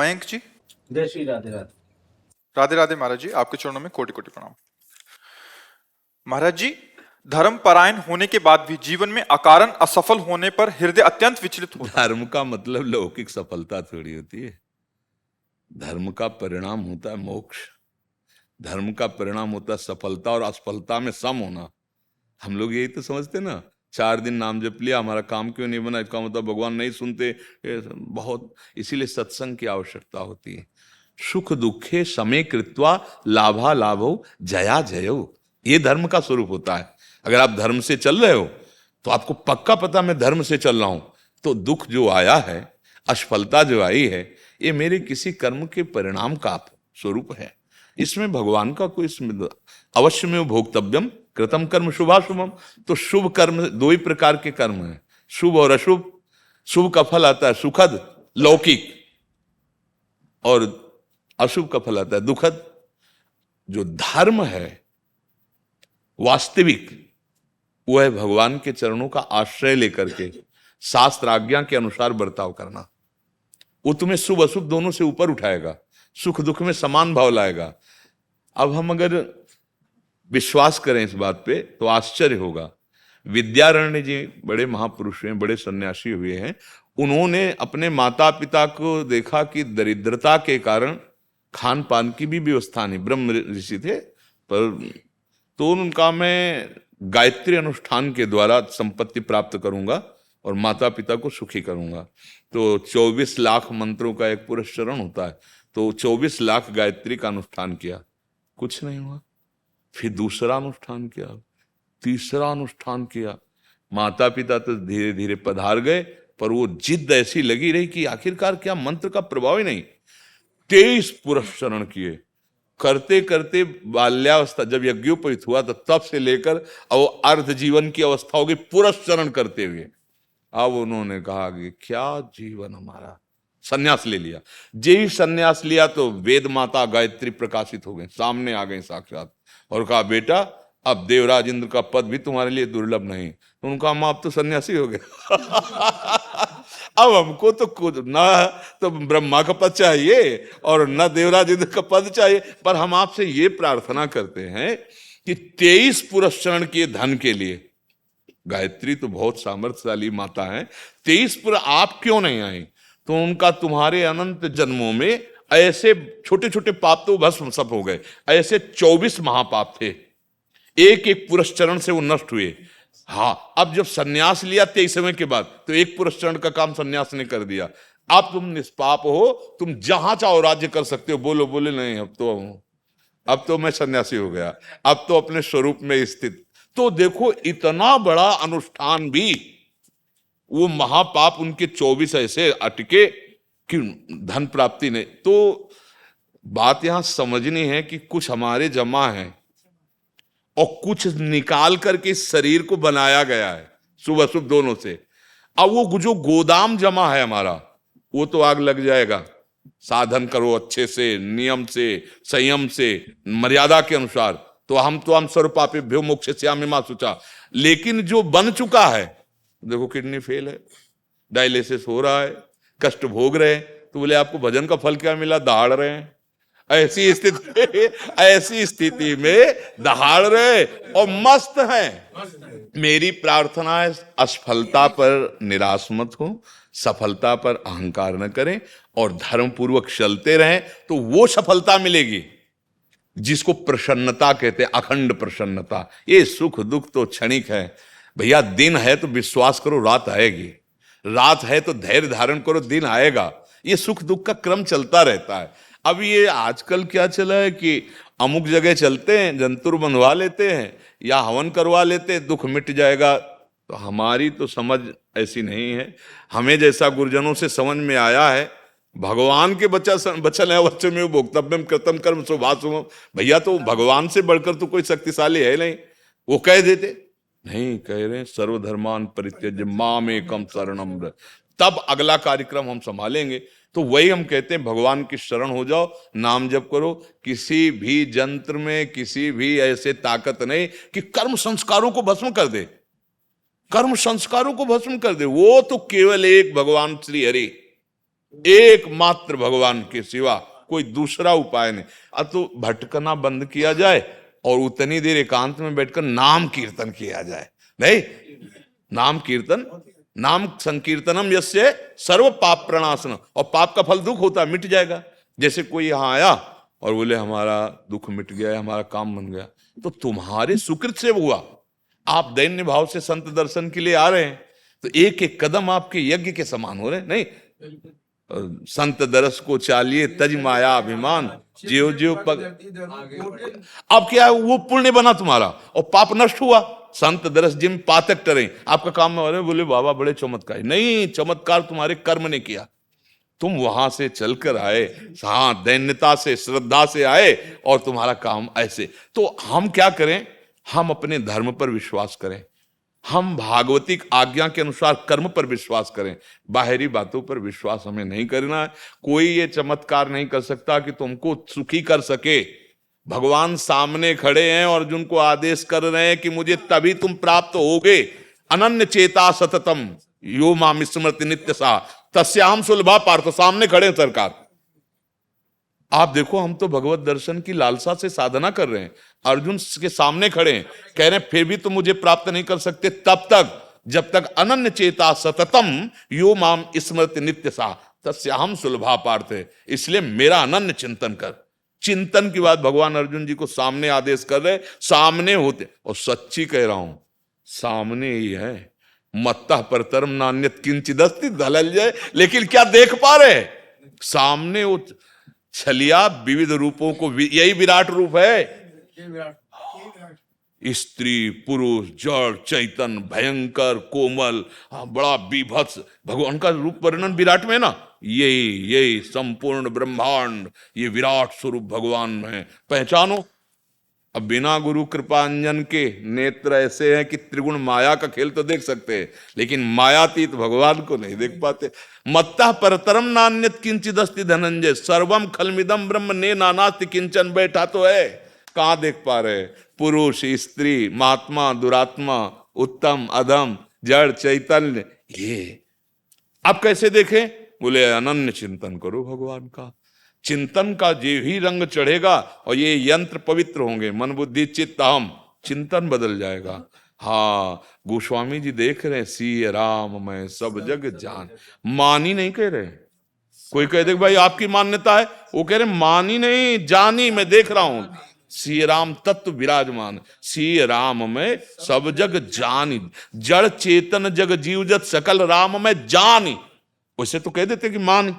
मयंक जी। जय श्री राधे राधे। राधे राधे महाराज जी, आपके चरणों में कोटि कोटि प्रणाम। महाराज जी, धर्म परायण होने के बाद भी जीवन में अकारण असफल होने पर हृदय अत्यंत विचलित होता है। धर्म का मतलब लौकिक सफलता थोड़ी होती है। धर्म का परिणाम होता है मोक्ष। धर्म का परिणाम होता है सफलता और असफलता में सम होना। हम लोग यही तो समझते ना, 4 दिन नाम जप लिया, हमारा काम क्यों नहीं बना, इसका मतलब भगवान नहीं सुनते। बहुत इसीलिए सत्संग की आवश्यकता होती है। सुख दुखे समे कृत्वा लाभा लाभो जया जयो, ये धर्म का स्वरूप होता है। अगर आप धर्म से चल रहे हो तो आपको पक्का पता मैं धर्म से चल रहा हूं, तो दुख जो आया है, असफलता जो आई है, ये मेरे किसी कर्म के परिणाम का स्वरूप है। इसमें भगवान का कोई अवश्य में भोक्तव्यम कृतम कर्म शुभाशुभम। तो शुभ कर्म 2 ही प्रकार के कर्म हैं, शुभ और अशुभ। शुभ का फल आता है सुखद लौकिक, और अशुभ का फल आता है दुखद। जो धर्म है वास्तविक, वो है भगवान के चरणों का आश्रय लेकर के शास्त्र आज्ञा के अनुसार बर्ताव करना। वो तुम्हें शुभ अशुभ दोनों से ऊपर उठाएगा, सुख दुख में समान भाव लाएगा। अब हम अगर विश्वास करें इस बात पे तो आश्चर्य होगा। विद्यारण्य जी बड़े महापुरुष हैं, बड़े सन्यासी हुए हैं। उन्होंने अपने माता पिता को देखा कि दरिद्रता के कारण खान पान की भी व्यवस्था नहीं, ब्रह्म ऋषि थे, पर तो उनका मैं गायत्री अनुष्ठान के द्वारा संपत्ति प्राप्त करूंगा और माता पिता को सुखी करूंगा। तो 24 लाख मंत्रों का एक पुरस्चरण होता है, तो 24 लाख गायत्री का अनुष्ठान किया, कुछ नहीं हुआ। फिर दूसरा अनुष्ठान किया, तीसरा अनुष्ठाान किया। माता पिता तो धीरे धीरे पधार गए, पर वो जिद ऐसी लगी रही कि आखिरकार क्या मंत्र का प्रभाव ही नहीं। 23 पुरस्चरण किए, करते करते बाल्यावस्था जब यज्ञोपवीत हुआ तो तब से लेकर अब अर्ध जीवन की अवस्था होगी पुरस्चरण करते हुए। अब उन्होंने कहा कि क्या जीवन हमारा, सन्यास ले लिया। जे सन्यास लिया तो वेद माता गायत्री प्रकाशित हो गए, सामने आ गए साक्षात, और कहा बेटा अब देवराज इंद्र का पद भी तुम्हारे लिए दुर्लभ नहीं। तो उनका हम आप तो सन्यासी हो गए। अब हमको तो ना तो ब्रह्मा का पद चाहिए और न देवराज इंद्र का पद चाहिए, पर हम आपसे ये प्रार्थना करते हैं कि 23 पुरस्चरण किए धन के लिए। गायत्री तो बहुत सामर्थ्यशाली माता है, 23 पुर आप क्यों नहीं आए? तो उनका तुम्हारे अनंत जन्मों में ऐसे छोटे छोटे पाप तो भस्म सब हो गए, ऐसे 24 महापाप थे, एक एक पुरस्चरण से वो नष्ट हुए। हाँ, अब जब सन्यास लिया 23वें के बाद, तो एक पुरस्चरण का काम सन्यास ने कर दिया। अब तुम निष्पाप हो, तुम जहां चाहो राज्य कर सकते हो। बोलो बोले नहीं, अब तो मैं सन्यासी हो गया, अब तो अपने स्वरूप में स्थित। तो देखो इतना बड़ा अनुष्ठान भी, वो महापाप उनके 24 ऐसे अटके कि धन प्राप्ति नहीं। तो बात यहां समझनी है कि कुछ हमारे जमा है और कुछ निकाल करके इस शरीर को बनाया गया है, शुभ अशुभ दोनों से। अब वो जो गोदाम जमा है हमारा, वो तो आग लग जाएगा। साधन करो अच्छे से, नियम से, संयम से, मर्यादा के अनुसार, तो हम सर्वपापेभ्यो मोक्षयिष्यामि मा शुचा। लेकिन जो बन चुका है, देखो किडनी फेल है, डायलिसिस हो रहा है, कष्ट भोग रहे हैं, तो बोले आपको भजन का फल क्या मिला? दहाड़ रहे हैं। ऐसी स्थिति में दहाड़ रहे और मस्त हैं। मेरी प्रार्थना है असफलता पर निराश मत हो, सफलता पर अहंकार न करें और धर्म पूर्वक चलते रहें, तो वो सफलता मिलेगी जिसको प्रसन्नता कहते हैं, अखंड प्रसन्नता। ये सुख दुख तो क्षणिक है भैया। दिन है तो विश्वास करो रात आएगी, रात है तो धैर्य धारण करो, दिन आएगा। ये सुख दुख का क्रम चलता रहता है। अब ये आजकल क्या चला है कि अमुक जगह चलते हैं, जंतुर बंधवा लेते हैं या हवन करवा लेते हैं, दुख मिट जाएगा। तो हमारी तो समझ ऐसी नहीं है। हमें जैसा गुरुजनों से समझ में आया है, भगवान के बचन है वच्चन में भोक्तव्यम कृतम कर्म शुभाशुभम। भैया तो भगवान से बढ़कर तो कोई शक्तिशाली है नहीं। वो कह देते नहीं, कह रहे सर्वधर्मान परित्यज्य माम एकम शरणम व्रज। तब अगला कार्यक्रम हम संभालेंगे। तो वही हम कहते हैं, भगवान की शरण हो जाओ, नाम जप करो। किसी भी जंत्र में किसी भी ऐसे ताकत नहीं कि कर्म संस्कारों को भस्म कर दे, कर्म संस्कारों को भस्म कर दे। वो तो केवल एक भगवान श्री हरि, एकमात्र भगवान के सिवा कोई दूसरा उपाय नहीं। अब तो भटकना बंद किया जाए और उतनी देर एकांत में बैठकर नाम कीर्तन किया जाए। नहीं, नाम कीर्तन, नाम संकीर्तनम यस्य सर्व पाप प्रणाशन, और पाप का फल दुख होता है, मिट जाएगा। जैसे कोई यहां आया और बोले हमारा दुख मिट गया, हमारा काम बन गया, तो तुम्हारे सुकृत से हुआ। आप दैन्य भाव से संत दर्शन के लिए आ रहे हैं, तो एक एक कदम आपके यज्ञ के समान हो रहे हैं। नहीं, संत दरस को चालिए तज माया अभिमान, ज्यो ज्यो पग। अब क्या है, वो पुण्य बना तुम्हारा और पाप नष्ट हुआ। संत दरस जिम पातक टरे, आपका काम में हो रहे, बोले बाबा बड़े चमत्कार। नहीं, चमत्कार तुम्हारे कर्म ने किया। तुम वहां से चलकर आए, हाँ, दैन्यता से, श्रद्धा से आए, और तुम्हारा काम ऐसे। तो हम क्या करें, हम अपने धर्म पर विश्वास करें, हम भागवतिक आज्ञा के अनुसार कर्म पर विश्वास करें, बाहरी बातों पर विश्वास हमें नहीं करना है। कोई ये चमत्कार नहीं कर सकता कि तुमको सुखी कर सके। भगवान सामने खड़े हैं और अर्जुन को आदेश कर रहे हैं कि मुझे तभी तुम प्राप्त होगे। अनन्य चेता सततम यो माम स्मृति नित्य सा तस्याम सुलभा पार्थ, सामने खड़े हैं सरकार। आप देखो, हम तो भगवत दर्शन की लालसा से साधना कर रहे हैं, अर्जुन के सामने खड़े हैं, कह रहे हैं फिर भी तुम मुझे प्राप्त नहीं कर सकते तब तक जब तक अनन्य चेता सततम यो माम स्मृति नित्य सा तस्याहम सुलभा पार्थ है। इसलिए मेरा अनन्य चिंतन कर। चिंतन की बात भगवान अर्जुन जी को सामने आदेश कर रहे, सामने होते, और सच्ची कह रहा हूं, सामने ही है। मत्ता परतरम नान्यत किंचिदस्ति दलल जाए, लेकिन क्या देख पा रहे, सामने वो छलिया विविध रूपों को, यही विराट रूप है। स्त्री पुरुष जड़ चैतन भयंकर कोमल, बड़ा बीभत्स, भगवान का रूप वर्णन विराट में ना, यही संपूर्ण ब्रह्मांड, ये विराट स्वरूप भगवान में पहचानो। अब बिना गुरु कृपांजन के नेत्र ऐसे हैं कि त्रिगुण माया का खेल तो देख सकते हैं, लेकिन मायातीत भगवान को नहीं देख पाते। मत्ता परतरम नान्यत किंचिदस्ति धनंजय सर्वम खलमिदम ब्रह्म ने नानास्ति किंचन, बैठा तो है, कहां देख पा रहे, पुरुष स्त्री महात्मा दुरात्मा उत्तम अधम जड़ चैतन्य, ये आप कैसे देखें, बोले अनन्य चिंतन करो भगवान का। चिंतन का जे ही रंग चढ़ेगा और ये यंत्र पवित्र होंगे, मन बुद्धि चित्त अहम, चिंतन बदल जाएगा। हाँ, गोस्वामी जी देख रहे हैं, सी राम मैं सब जग जान, मानी नहीं कह रहे। कोई कह दे भाई आपकी मान्यता है, वो कह रहे मानी नहीं जानी, मैं देख रहा हूं सी राम तत्व विराजमान, सी राम में सब जग जानी, जड़ चेतन जग जीव जत सकल राम में जानी। वैसे तो कह देते कि मान,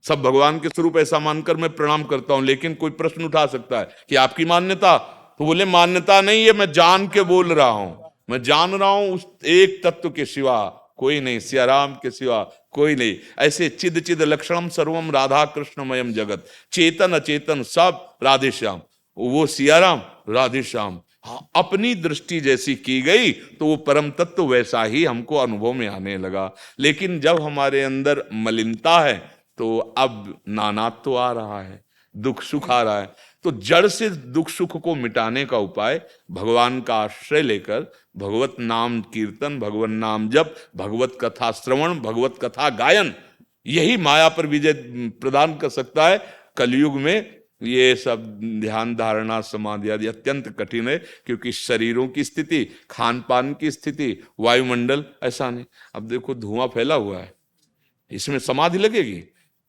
सब भगवान के स्वरूप ऐसा मानकर मैं प्रणाम करता हूं, लेकिन कोई प्रश्न उठा सकता है कि आपकी मान्यता, तो बोले मान्यता नहीं है, मैं जान के बोल रहा हूं, मैं जान रहा हूं उस एक तत्व के सिवा कोई नहीं, सियाराम के सिवा कोई नहीं। ऐसे चिद चिद लक्षणम सर्वम राधा कृष्णमयम जगत, चेतन अचेतन सब राधे श्याम, वो सियाराम राधे श्याम। हाँ, अपनी दृष्टि जैसी की गई तो वो परम तत्व वैसा ही हमको अनुभव में आने लगा। लेकिन जब हमारे अंदर मलिनता है तो अब नानात्व तो आ रहा है, दुख सुख आ रहा है। तो जड़ से दुख सुख को मिटाने का उपाय भगवान का आश्रय लेकर भगवत नाम कीर्तन, भगवत नाम जप, भगवत कथा श्रवण, भगवत कथा गायन, यही माया पर विजय प्रदान कर सकता है। कलयुग में ये सब ध्यान धारणा समाधि आदि अत्यंत कठिन है, क्योंकि शरीरों की स्थिति, खान पान की स्थिति, वायुमंडल ऐसा नहीं। अब देखो धुआं फैला हुआ है, इसमें समाधि लगेगी,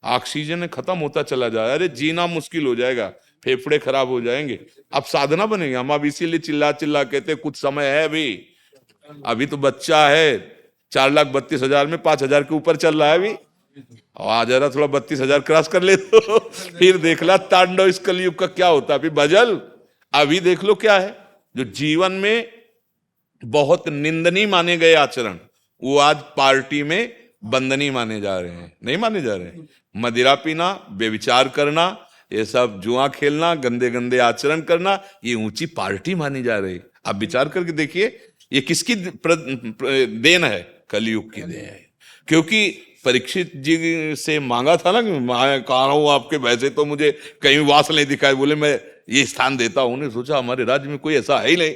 ऑक्सीजन खत्म होता चला जाए, अरे जीना मुश्किल हो जाएगा, फेफड़े खराब हो जाएंगे, अब साधना बनेगी। हम अब इसीलिए चिल्ला चिल्ला कहते कुछ समय है, अभी तो बच्चा है 4,32,000 में 5,000 के ऊपर चल रहा है अभी, आ जरा थोड़ा 32,000 क्रॉस कर ले तो फिर देख ला तांडव इस कलयुग का क्या होता है। अभी बजल, अभी देख लो क्या है जो जीवन में बहुत निंदनीय माने गए आचरण, वो आज पार्टी में बंदनीय माने जा रहे हैं, नहीं माने जा रहे हैं। मदिरा पीना, बेविचार करना, ये सब जुआ खेलना, गंदे गंदे आचरण करना, ये ऊंची पार्टी मानी जा रही। आप विचार करके देखिए ये किसकी देन है, कलयुग की देन है। क्योंकि परीक्षित जी से मांगा था ना कि मैं कहा रहा हूं आपके, वैसे तो मुझे कहीं वास नहीं दिखाई, बोले मैं ये स्थान देता हूं। उन्हें सोचा हमारे राज्य में कोई ऐसा है ही नहीं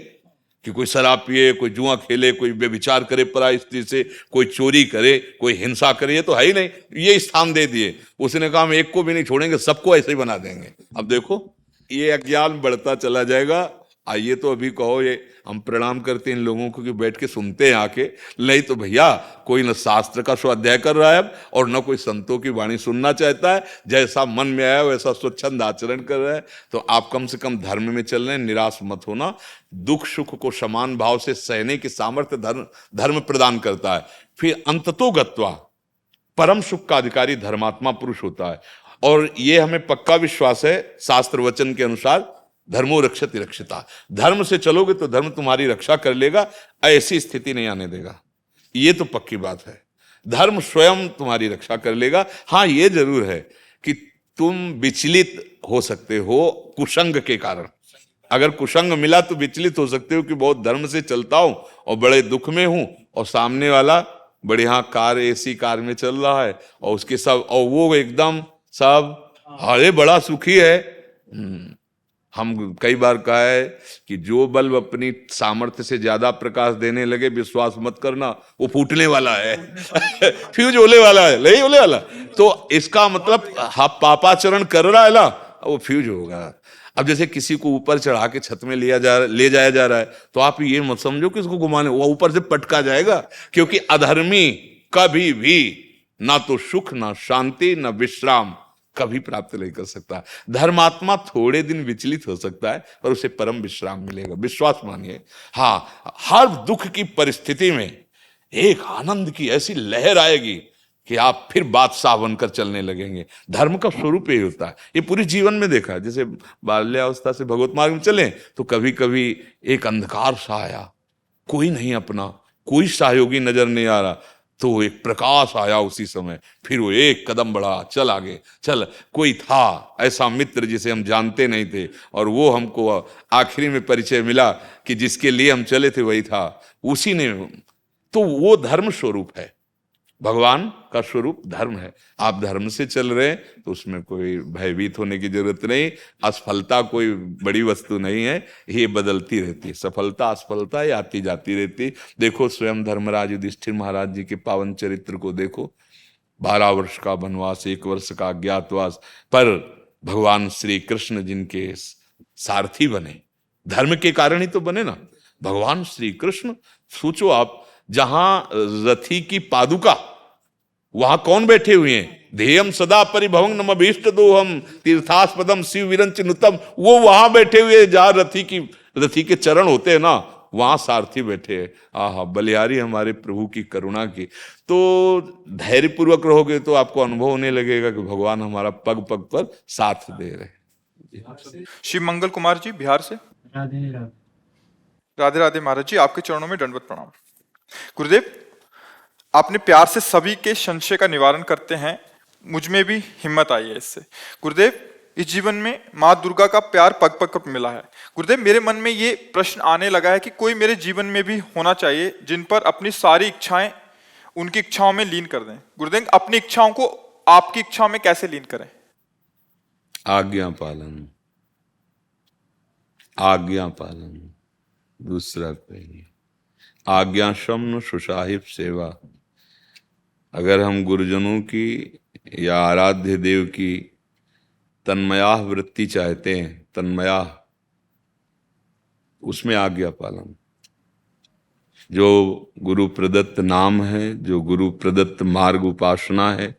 कि कोई शराब पिए, कोई जुआ खेले, कोई व्यभिचार करे पराई स्त्री से, कोई चोरी करे, कोई हिंसा करे, ये तो है ही नहीं। ये स्थान दे दिए। उसने कहा हम एक को भी नहीं छोड़ेंगे, सबको ऐसे ही बना देंगे। अब देखो ये अज्ञान बढ़ता चला जाएगा। आइए तो अभी कहो, ये हम प्रणाम करते हैं इन लोगों को कि बैठ के सुनते हैं आके, नहीं तो भैया कोई न शास्त्र का स्वाध्याय कर रहा है अब, और न कोई संतों की वाणी सुनना चाहता है। जैसा मन में आया वैसा स्वच्छंद आचरण कर रहा है। तो आप कम से कम धर्म में चल रहे हैं, निराश मत होना। दुख सुख को समान भाव से सहने की सामर्थ्य धर्म प्रदान करता है। फिर अंततो गत्वा परम सुख का अधिकारी धर्मात्मा पुरुष होता है। और ये हमें पक्का विश्वास है शास्त्र वचन के अनुसार, धर्मो रक्षति रक्षिता। धर्म से चलोगे तो धर्म तुम्हारी रक्षा कर लेगा, ऐसी स्थिति नहीं आने देगा। ये तो पक्की बात है, धर्म स्वयं तुम्हारी रक्षा कर लेगा। हाँ ये जरूर है कि तुम विचलित हो सकते हो कुसंग के कारण। अगर कुसंग मिला तो विचलित हो सकते हो कि बहुत धर्म से चलता हूं और बड़े दुख में हूं, और सामने वाला बढ़िया कार, एसी कार में चल रहा है, और उसके सब, और वो एकदम सब अरे बड़ा सुखी है। हम कई बार कहा है कि जो बल्ब अपनी सामर्थ्य से ज्यादा प्रकाश देने लगे, विश्वास मत करना, वो फूटने वाला है फ्यूज होने वाला है, नहीं होने वाला। तो इसका मतलब पापाचरण कर रहा है ना, वो फ्यूज होगा। अब जैसे किसी को ऊपर चढ़ा के छत में ले जाया जा रहा है, तो आप ये मत समझो कि उसको घुमाने, वो ऊपर से पटका जाएगा। क्योंकि अधर्मी कभी भी ना तो सुख, ना शांति, ना विश्राम कभी प्राप्त नहीं कर सकता। धर्मात्मा थोड़े दिन विचलित हो सकता है, पर उसे परम विश्राम मिलेगा, विश्वास मानिए। हाँ, हर दुख की परिस्थिति में एक आनंद की ऐसी लहर आएगी कि आप फिर बादशाह बनकर चलने लगेंगे। धर्म का स्वरूप यही होता है। ये पूरे जीवन में देखा है। जैसे बाल्यावस्था से भगवत मार्ग में चले तो कभी कभी एक अंधकार सा आया, कोई नहीं अपना, कोई सहयोगी नजर नहीं आ रहा, तो एक प्रकाश आया उसी समय। फिर वो एक कदम बढ़ा, चल आगे चल। कोई था ऐसा मित्र जिसे हम जानते नहीं थे, और वो हमको आखिरी में परिचय मिला कि जिसके लिए हम चले थे वही था, उसी ने। तो वो धर्म स्वरूप है, भगवान का स्वरूप धर्म है। आप धर्म से चल रहे हैं तो उसमें कोई भयभीत होने की जरूरत नहीं। असफलता कोई बड़ी वस्तु नहीं है, ये बदलती रहती है। सफलता असफलता ये आती जाती रहती। देखो स्वयं धर्मराज युधिष्ठिर महाराज जी के पावन चरित्र को देखो। 12 वर्ष का वनवास, 1 वर्ष का अज्ञातवास, पर भगवान श्री कृष्ण जिनके सारथी बने, धर्म के कारण ही तो बने ना भगवान श्री कृष्ण। सोचो आप, जहां रथी की पादुका, वहां कौन बैठे हुए हैं? ध्येयम सदा परिभवं नम अभीष्ट दोहम तीर्थास्पदम शिव विरंच नुतम। वो वहां बैठे हुए जहां रथी के चरण होते हैं ना, वहां सारथी बैठे हैं। आहा, बलिहारी हमारे प्रभु की करुणा की। तो धैर्यपूर्वक रहोगे तो आपको अनुभव होने लगेगा कि भगवान हमारा पग पग पर साथ दे रहे हैं। शिव मंगल कुमार जी बिहार से। राधे राधे महाराज जी, आपके चरणों में दंडवत प्रणाम। गुरुदेव, आपने प्यार से सभी के संशय का निवारण करते हैं, मुझ में भी हिम्मत आई है इससे। गुरुदेव, इस जीवन में माँ दुर्गा का प्यार पग पग पर मिला है। गुरुदेव, मेरे मन में ये प्रश्न आने लगा है कि कोई मेरे जीवन में भी होना चाहिए जिन पर अपनी सारी इच्छाएं उनकी इच्छाओं में लीन कर दें। गुरुदेव, अपनी इच्छाओं को आपकी इच्छाओं में कैसे लीन करें? आज्ञा पालन, आज्ञा पालन, दूसरा कोई। आज्ञा शम्न सुसाहिब सेवा। अगर हम गुरुजनों की या आराध्य देव की तन्मया वृत्ति चाहते हैं, तन्मया, उसमें आज्ञा पालन। जो गुरु प्रदत्त नाम है, जो गुरु प्रदत्त मार्ग उपासना है,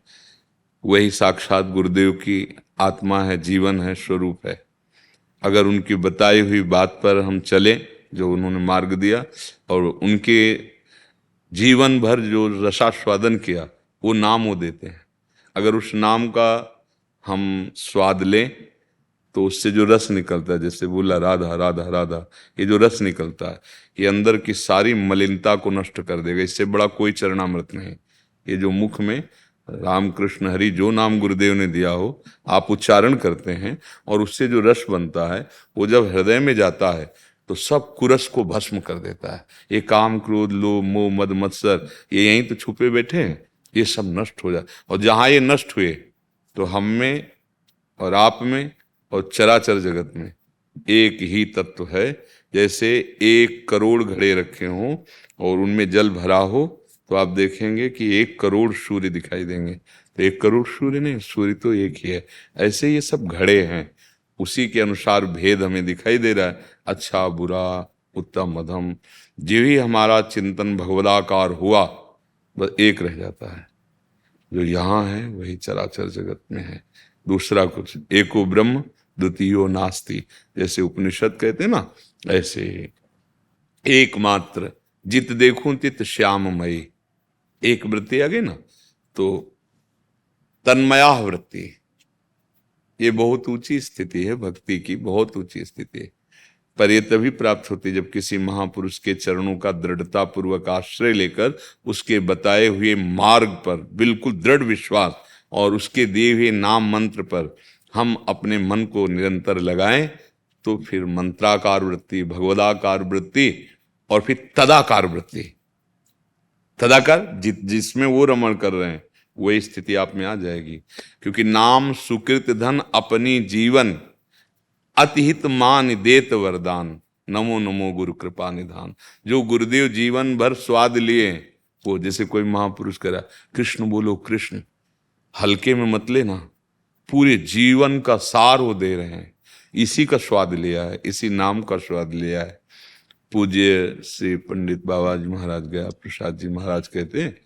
वही साक्षात गुरुदेव की आत्मा है, जीवन है, स्वरूप है। अगर उनकी बताई हुई बात पर हम चले, जो उन्होंने मार्ग दिया, और उनके जीवन भर जो रसास्वादन किया, वो नाम वो देते हैं। अगर उस नाम का हम स्वाद लें तो उससे जो रस निकलता है, जैसे बोला राधा राधा राधा, ये जो रस निकलता है, ये अंदर की सारी मलिनता को नष्ट कर देगा। इससे बड़ा कोई चरणामृत नहीं। ये जो मुख में राम कृष्ण हरि जो नाम गुरुदेव ने दिया हो, आप उच्चारण करते हैं, और उससे जो रस बनता है, वो जब हृदय में जाता है तो सब कुरस को भस्म कर देता है। ये काम क्रोध लोभ मोह मद मत्सर, ये यहीं तो छुपे बैठे हैं, ये सब नष्ट हो जाए। और जहां ये नष्ट हुए तो हम में और आप में और चराचर जगत में एक ही तत्व है। जैसे 1 करोड़ घड़े रखे हों और उनमें जल भरा हो तो आप देखेंगे कि 1 करोड़ सूर्य दिखाई देंगे। तो 1 करोड़ सूर्य नहीं, सूर्य तो एक ही है। ऐसे ये सब घड़े हैं, उसी के अनुसार भेद हमें दिखाई दे रहा है, अच्छा बुरा उत्तम अधम। जो ही हमारा चिंतन भगवदाकार हुआ बस एक रह जाता है, जो यहाँ है वही चराचर जगत में है, दूसरा कुछ। एको ब्रह्म द्वितीयो नास्ति, जैसे उपनिषद कहते हैं ना, ऐसे एकमात्र जित देखूं तित श्याममयी। एक वृत्ति आ गई ना तो तन्मया वृत्ति, ये बहुत ऊंची स्थिति है भक्ति की, बहुत ऊंची स्थिति है। पर ये तभी प्राप्त होती जब किसी महापुरुष के चरणों का दृढ़ता पूर्वक आश्रय लेकर उसके बताए हुए मार्ग पर बिल्कुल दृढ़ विश्वास और उसके दिए हुए नाम मंत्र पर हम अपने मन को निरंतर लगाएं, तो फिर मंत्राकार वृत्ति, भगवदाकार वृत्ति और फिर तदाकार वृत्ति, तदाकार जिसमें वो रमण कर रहे हैं वही स्थिति आप में आ जाएगी। क्योंकि नाम सुकृत धन अपनी जीवन अतिहित मान देत वरदान, नमो नमो गुरु कृपा निधान। जो गुरुदेव जीवन भर स्वाद लिए, वो जैसे कोई महापुरुष करा कृष्ण बोलो कृष्ण, हल्के में मत लेना, पूरे जीवन का सार वो दे रहे हैं। इसी का स्वाद लिया है, इसी नाम का स्वाद लिया है। पूज्य श्री पंडित बाबा जी महाराज गया प्रसाद जी महाराज कहते हैं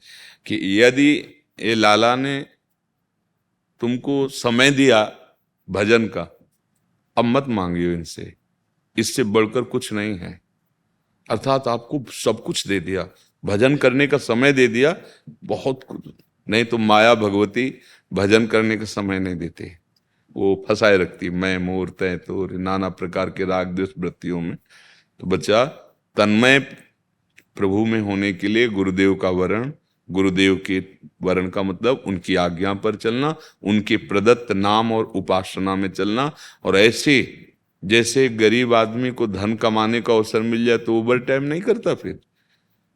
कि यदि ये लाला ने तुमको समय दिया भजन का, अब मत मांगियो इनसे, इससे बढ़कर कुछ नहीं है। अर्थात आपको सब कुछ दे दिया, भजन करने का समय दे दिया, बहुत कुछ। नहीं तो माया भगवती भजन करने का समय नहीं देते, वो फंसाए रखती, मैं मोर तय तो नाना प्रकार के राग द्वेष वृत्तियों में। तो बच्चा तन्मय प्रभु में होने के लिए गुरुदेव का वरण, गुरुदेव के वरण का मतलब उनकी आज्ञा पर चलना, उनके प्रदत्त नाम और उपासना में चलना। और ऐसे जैसे गरीब आदमी को धन कमाने का अवसर मिल जाए तो ओवर टाइम नहीं करता, फिर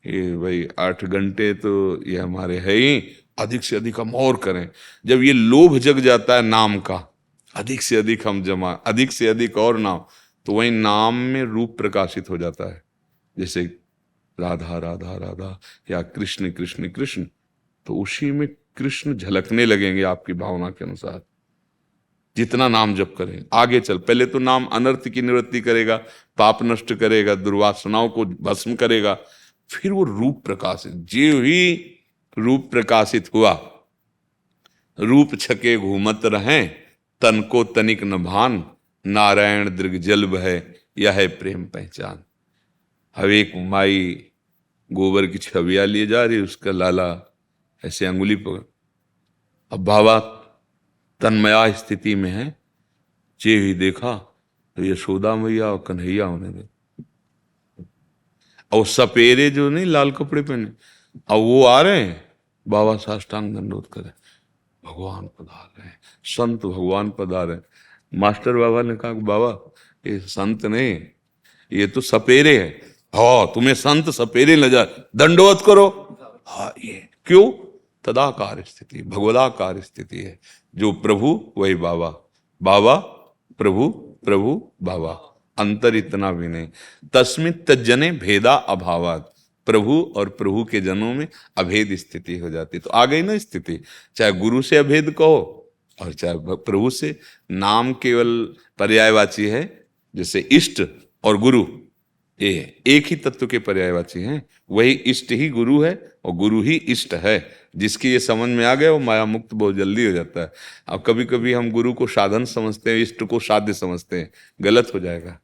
ये भाई 8 घंटे तो ये हमारे है ही, अधिक से अधिक हम और करें। जब ये लोभ जग जाता है नाम का, अधिक से अधिक हम जमा, अधिक से अधिक और नाम, तो वही नाम में रूप प्रकाशित हो जाता है। जैसे राधा राधा राधा या कृष्ण कृष्ण कृष्ण, तो उसी में कृष्ण झलकने लगेंगे आपकी भावना के अनुसार। जितना नाम जप करें आगे चल, पहले तो नाम अनर्थ की निवृत्ति करेगा, पाप नष्ट करेगा, दुर्वासनाओं को भस्म करेगा, फिर वो रूप प्रकाशित, जो ही रूप प्रकाशित हुआ, रूप छके घूमत रहें, तन को तनिक न भान, नारायण दृग जल्ब है, यह है प्रेम पहचान। अब एक माई गोबर की छविया लिए जा रही, उसका लाला ऐसे अंगुली पकड़, अब बाबा तन्मया स्थिति में है, जे ही देखा तो यशोदा मैया और कन्हैया होने दे, और सपेरे जो नहीं लाल कपड़े पहने, अब वो आ रहे हैं, बाबा साष्टांग दंडोत करे, भगवान पधार रहे हैं, संत भगवान पधार रहे हैं। मास्टर बाबा ने कहा बाबा ये संत नहीं, ये तो सपेरे है। हाँ, तुम्हें संत सपेरे ले जा, दंडवत करो। हाँ, ये क्यों? तदाकार स्थिति, भगवदाकार स्थिति है। जो प्रभु वही बाबा, बाबा प्रभु, प्रभु बाबा, अंतर इतना भी नहीं। तस्मित तज्जने भेदा अभावात, प्रभु और प्रभु के जनों में अभेद स्थिति हो जाती। तो आ गई ना स्थिति, चाहे गुरु से अभेद कहो और चाहे प्रभु से। नाम केवल पर्यायवाची है, जैसे इष्ट और गुरु ये एक ही तत्व के पर्यायवाची हैं। वही इष्ट ही गुरु है और गुरु ही इष्ट है। जिसकी ये समझ में आ गया वो माया मुक्त बहुत जल्दी हो जाता है। अब कभी कभी हम गुरु को साधन समझते हैं, इष्ट को साध्य समझते हैं, गलत हो जाएगा।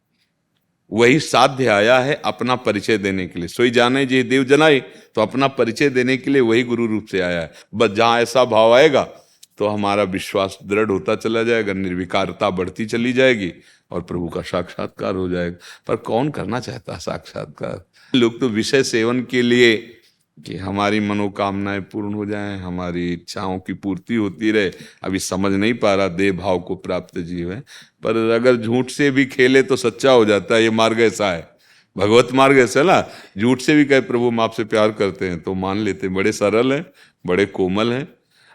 वही साध्य आया है अपना परिचय देने के लिए, सोई जाने जे देव जनाए, तो अपना परिचय देने के लिए वही गुरु रूप से आया है। बस जहां ऐसा भाव आएगा तो हमारा विश्वास दृढ़ होता चला जाएगा, निर्विकारता बढ़ती चली जाएगी और प्रभु का साक्षात्कार हो जाएगा। पर कौन करना चाहता है साक्षात्कार? लोग तो विषय सेवन के लिए कि हमारी मनोकामनाएं पूर्ण हो जाएं, हमारी इच्छाओं की पूर्ति होती रहे, अभी समझ नहीं पा रहा देह भाव को प्राप्त जीव है। पर अगर झूठ से भी खेले तो सच्चा हो जाता है। ये मार्ग ऐसा है, भगवत मार्ग ऐसा ना, झूठ से भी कहे प्रभु हम आपसे प्यार करते हैं तो मान लेते हैं। बड़े सरल हैं, बड़े कोमल हैं।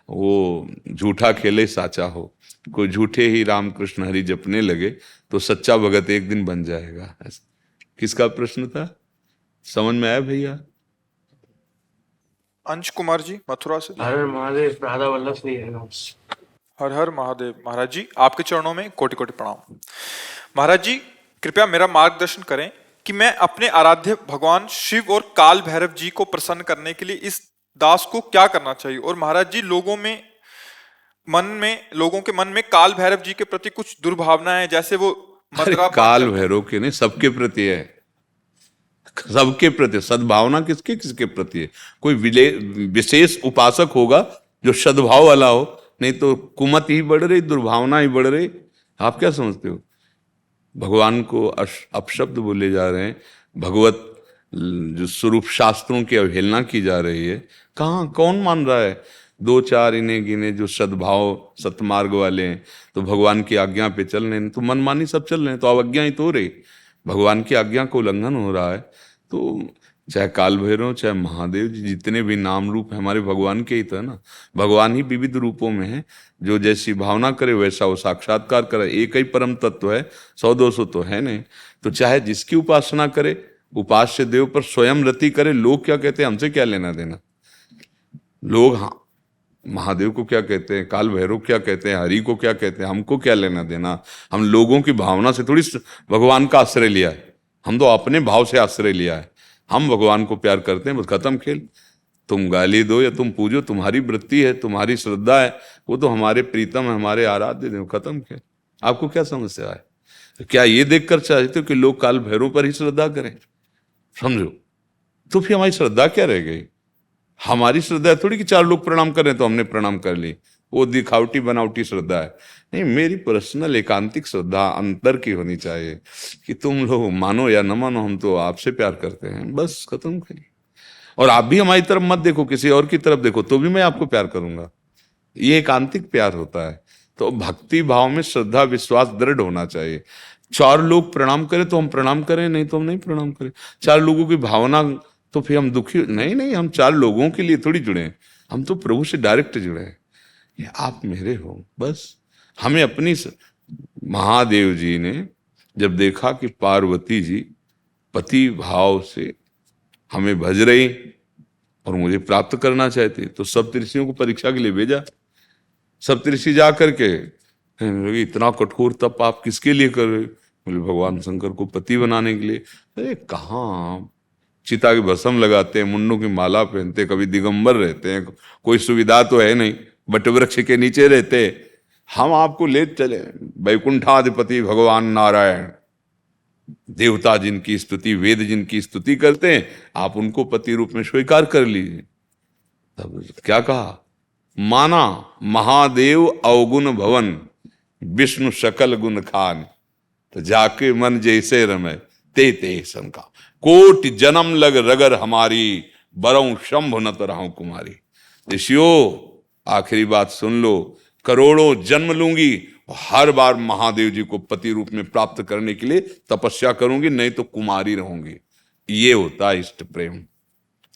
वो झूठा खेले साचा हो, कोई झूठे ही राम कृष्ण हरि जपने लगे तो सच्चा भगत एक दिन बन जाएगा। किसका प्रश्न था, समझ में आया भैया? अंश कुमार जी मथुरा से। हर हर महादेव, राधा वल्लभ श्री हरिवंश। हर हर महादेव। महाराज जी आपके चरणों में कोटि कोटि प्रणाम। महाराज जी कृपया मेरा मार्गदर्शन करें कि मैं अपने आराध्य भगवान शिव और काल भैरव जी को प्रसन्न करने के लिए इस दास को क्या करना चाहिए। और महाराज जी लोगों के मन में काल भैरव जी के प्रति कुछ दुर्भावनाएं, जैसे वो मदरा काल भैरव के नहीं, सबके प्रति है, सबके प्रति। सद्भावना किसके किसके प्रति है? कोई विशेष उपासक होगा जो सद्भाव वाला हो, नहीं तो कुमत ही बढ़ रही, दुर्भावना ही बढ़ रही। आप क्या समझते हो? भगवान को अपशब्द बोले जा रहे हैं, भगवत जो स्वरूप शास्त्रों की अवहेलना की जा रही है। कहाँ, कौन मान रहा है? दो चार इन्हें गिने जो सद्भाव सतमार्ग वाले हैं, तो भगवान की आज्ञा पे चल रहे हैं, तो मनमानी सब चल रहे हैं, तो अवज्ञा ही तो हो रही, भगवान की आज्ञा को उल्लंघन हो रहा है। तो चाहे काल भैरव चाहे महादेव जी, जितने भी नाम रूप है हमारे भगवान के ही तो है ना। भगवान ही विविध रूपों में है, जो जैसी भावना करे वैसा वो साक्षात्कार करे। एक ही परम तत्व है, 100-200 तो है नहीं। तो चाहे जिसकी उपासना करे, उपास्य देव पर स्वयं रति करे। लोग क्या कहते हैं हमसे क्या लेना देना? लोग हाँ महादेव को क्या कहते हैं, काल भैरव क्या कहते हैं, हरि को क्या कहते हैं, हमको क्या लेना देना? हम लोगों की भावना से थोड़ी भगवान का आश्रय लिया है, हम तो अपने भाव से आश्रय लिया है। हम भगवान को प्यार करते हैं, बस खत्म खेल। तुम गाली दो या तुम पूजो, तुम्हारी वृत्ति है, तुम्हारी श्रद्धा है, वो तो हमारे प्रीतम है, हमारे आराध्य देव, खत्म खेल। आपको क्या समस्या है? तो क्या ये देखकर चाहते हो कि लोग काल भैरव पर ही श्रद्धा करें? समझो, तो फिर हमारी श्रद्धा क्या रह गई? हमारी श्रद्धा थोड़ी कि चार लोग प्रणाम कर रहे हैं तो हमने प्रणाम कर ली, वो दिखावटी बनावटी श्रद्धा है। नहीं, मेरी पर्सनल एकांतिक श्रद्धा अंतर की होनी चाहिए कि तुम लोग मानो या न मानो, हम तो आपसे प्यार करते हैं, बस खत्म करिए। और आप भी हमारी तरफ मत देखो, किसी और की तरफ देखो तो भी मैं आपको प्यार करूंगा। ये एकांतिक प्यार होता है। तो भक्ति भाव में श्रद्धा विश्वास दृढ़ होना चाहिए। चार लोग प्रणाम करें तो हम प्रणाम करें, नहीं तो हम नहीं प्रणाम करें। चार लोगों की भावना तो फिर हम दुखी नहीं, हम चार लोगों के लिए थोड़ी जुड़े हैं, हम तो प्रभु से डायरेक्ट जुड़े हैं। ये आप मेरे हो, बस। हमें अपनी महादेव जी ने जब देखा कि पार्वती जी पति भाव से हमें भज रही और मुझे प्राप्त करना चाहते, तो सप्तऋषियों को परीक्षा के लिए भेजा। सप्तऋषि जा करके इतना कठोर तप आप किसके लिए कर रहे? बोले भगवान शंकर को पति बनाने के लिए। अरे कहाँ, चिता की भस्म लगाते हैं, मुंडों की माला पहनते, कभी दिगंबर रहते हैं, कोई सुविधा तो है नहीं, बट वृक्ष के नीचे रहते। हम आपको ले चले वैकुंठाधिपति भगवान नारायण, देवता जिनकी स्तुति, वेद जिनकी स्तुति करते हैं, आप उनको पति रूप में स्वीकार कर लीजिए। तब क्या कहा? माना महादेव अवगुण भवन, विष्णु सकल गुण खान, तो जाके मन जैसे रमे ते ते शंका, कोटि जन्म लग रगर हमारी, बरऊं शंभ न तरहूं कुमारी। ऋषियों आखिरी बात सुन लो, करोड़ों जन्म लूंगी, हर बार महादेव जी को पति रूप में प्राप्त करने के लिए तपस्या करूंगी, नहीं तो कुमारी रहूंगी। ये होता है इष्ट प्रेम